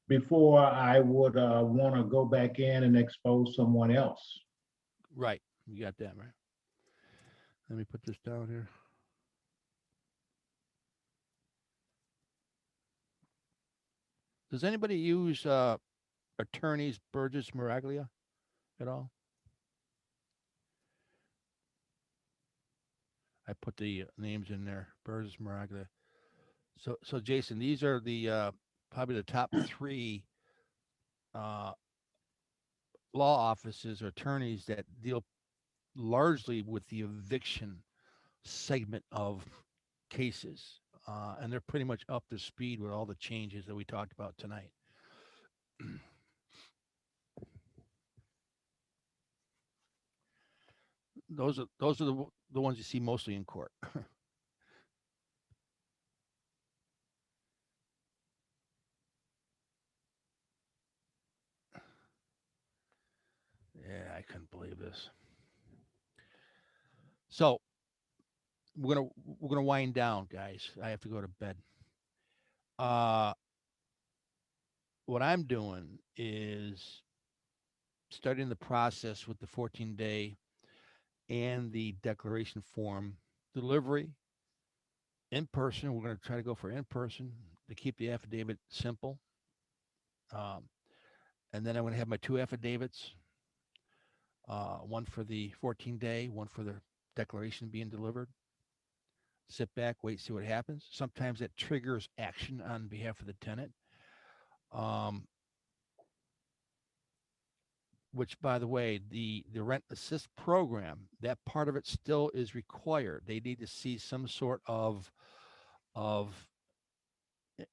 Speaker 4: before I would want to go back in and expose someone else.
Speaker 2: Right. You got that right. Let me put this down here. Does anybody use attorneys Burgess Miraglia at all? I put the names in there, Burgess Miraglia. So Jason, these are the probably the top 3 law offices or attorneys that deal largely with the eviction segment of cases. And they're pretty much up to speed with all the changes that we talked about tonight. Those are the ones you see mostly in court. Yeah, I couldn't believe this. So we're gonna wind down, guys. I have to go to bed. What I'm doing is starting the process with the 14-day and the declaration form delivery in person. We're going to try to go for in person to keep the affidavit simple. And then I'm going to have my 2 affidavits, one for the 14-day, one for the declaration being delivered. Sit back, wait, see what happens. Sometimes that triggers action on behalf of the tenant. Which, by the way, the rent assist program, that part of it still is required. They need to see some sort of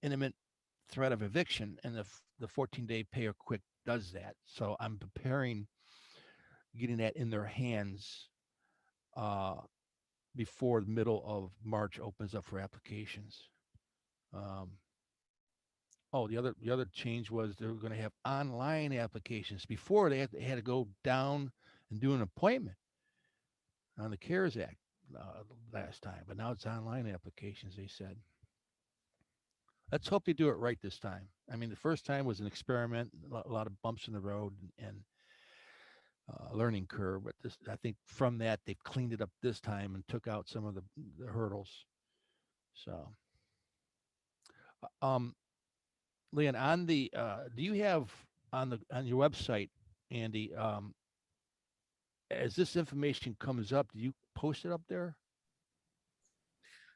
Speaker 2: imminent threat of eviction, and the 14-day pay or quick does that. So I'm preparing, getting that in their hands before the middle of March opens up for applications. Oh, the other change was they were going to have online applications. Before they had to go down and do an appointment on the CARES Act last time, but now it's online applications, they said. Let's hope they do it right this time. I mean, the first time was an experiment, a lot of bumps in the road and learning curve, but this, I think from that, they've cleaned it up this time and took out some of the hurdles. So, Leon, on the do you have on your website, Andy, as this information comes up, do you post it up there?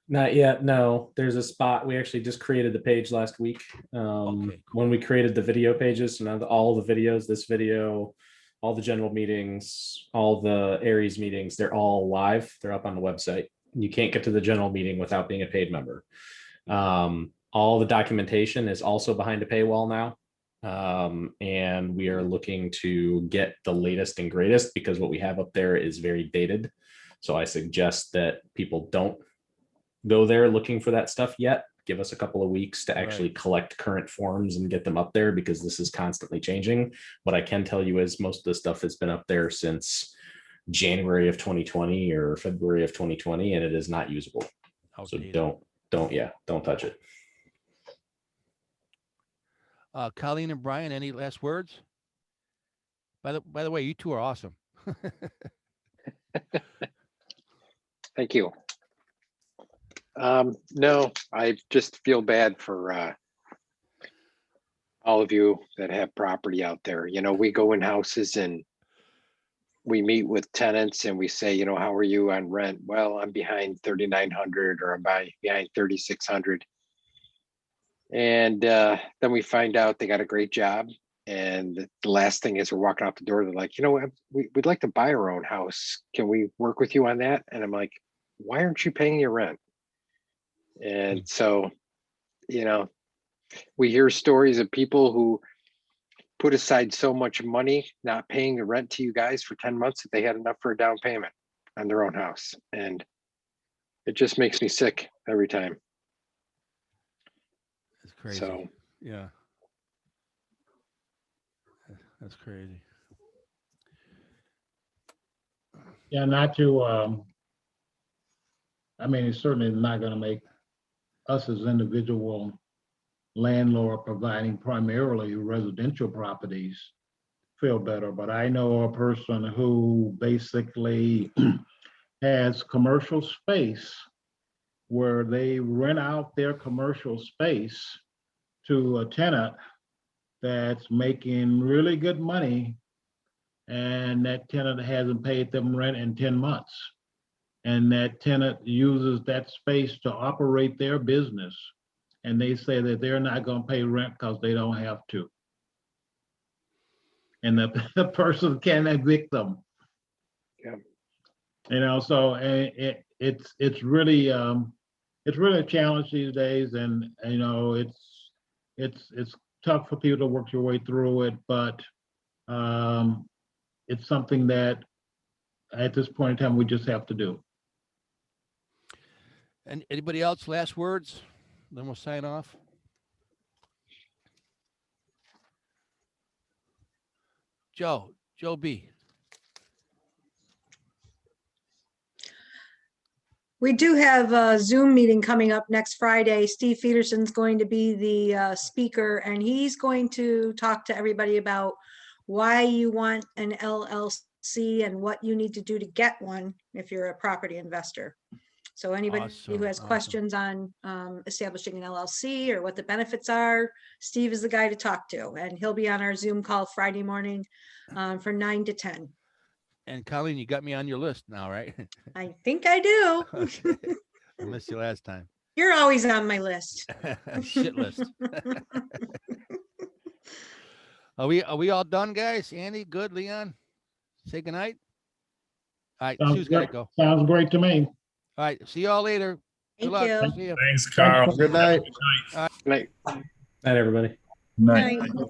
Speaker 3: Not yet. No, there's a spot. We actually just created the page last week.
Speaker 2: Okay, cool.
Speaker 3: When we created the video pages, so now all the videos, this video, all the general meetings, all the Aries meetings, they're all live. They're up on the website. You can't get to the general meeting without being a paid member. All the documentation is also behind a paywall now. And we are looking to get the latest and greatest because what we have up there is very dated. So I suggest that people don't go there looking for that stuff yet. Give us a couple of weeks to actually collect current forms and get them up there because this is constantly changing. What I can tell you is most of the stuff has been up there since January of 2020 or February of 2020, and it is not usable.
Speaker 2: Outdated.
Speaker 3: So don't touch it.
Speaker 2: Colleen and Brian, any last words? By the way, you two are awesome.
Speaker 7: Thank you. No, I just feel bad for all of you that have property out there. You know, we go in houses and we meet with tenants and we say, you know, how are you on rent? Well, I'm behind 3,900 or I'm behind 3,600. And then we find out they got a great job. And the last thing is we're walking out the door. They're like, you know, we'd like to buy our own house. Can we work with you on that? And I'm like, why aren't you paying your rent? And so, you know, we hear stories of people who put aside so much money, not paying the rent to you guys for 10 months that they had enough for a down payment on their own house. And it just makes me sick every time.
Speaker 2: It's crazy.
Speaker 7: So,
Speaker 2: yeah. That's crazy.
Speaker 4: Yeah, not to, I mean, it's certainly not going to make us as individual landlord providing primarily residential properties feel better, but I know a person who basically has commercial space where they rent out their commercial space to a tenant that's making really good money, and that tenant hasn't paid them rent in 10 months. And that tenant uses that space to operate their business. And they say that they're not going to pay rent because they don't have to. And the person can evict them.
Speaker 7: yeah.
Speaker 4: You know, so it's really a challenge these days, and you know it's tough for people to work your way through it, but it's something that at this point in time, we just have to do.
Speaker 2: And anybody else, last words? Then we'll sign off. Joe B.
Speaker 6: We do have a Zoom meeting coming up next Friday. Steve Peterson's going to be the speaker, and he's going to talk to everybody about why you want an LLC and what you need to do to get one if you're a property investor. So anybody who has
Speaker 2: Awesome.
Speaker 6: questions on establishing an LLC or what the benefits are, Steve is the guy to talk to, and he'll be on our Zoom call Friday morning from 9 to 10.
Speaker 2: And Colleen, you got me on your list now, right?
Speaker 6: I think I do.
Speaker 2: Okay. I missed you last time.
Speaker 6: You're always on my list.
Speaker 2: Shit list. Are we all done, guys? Andy, good. Leon, say goodnight. All right, Sue's gotta go.
Speaker 4: Sounds great to me.
Speaker 2: All right, see y'all later. Good
Speaker 6: Thank
Speaker 2: luck.
Speaker 6: you.
Speaker 2: See ya.
Speaker 5: Thanks, Carl.
Speaker 10: Good night.
Speaker 7: Night.
Speaker 3: Night, everybody.
Speaker 5: Night.
Speaker 6: Bye.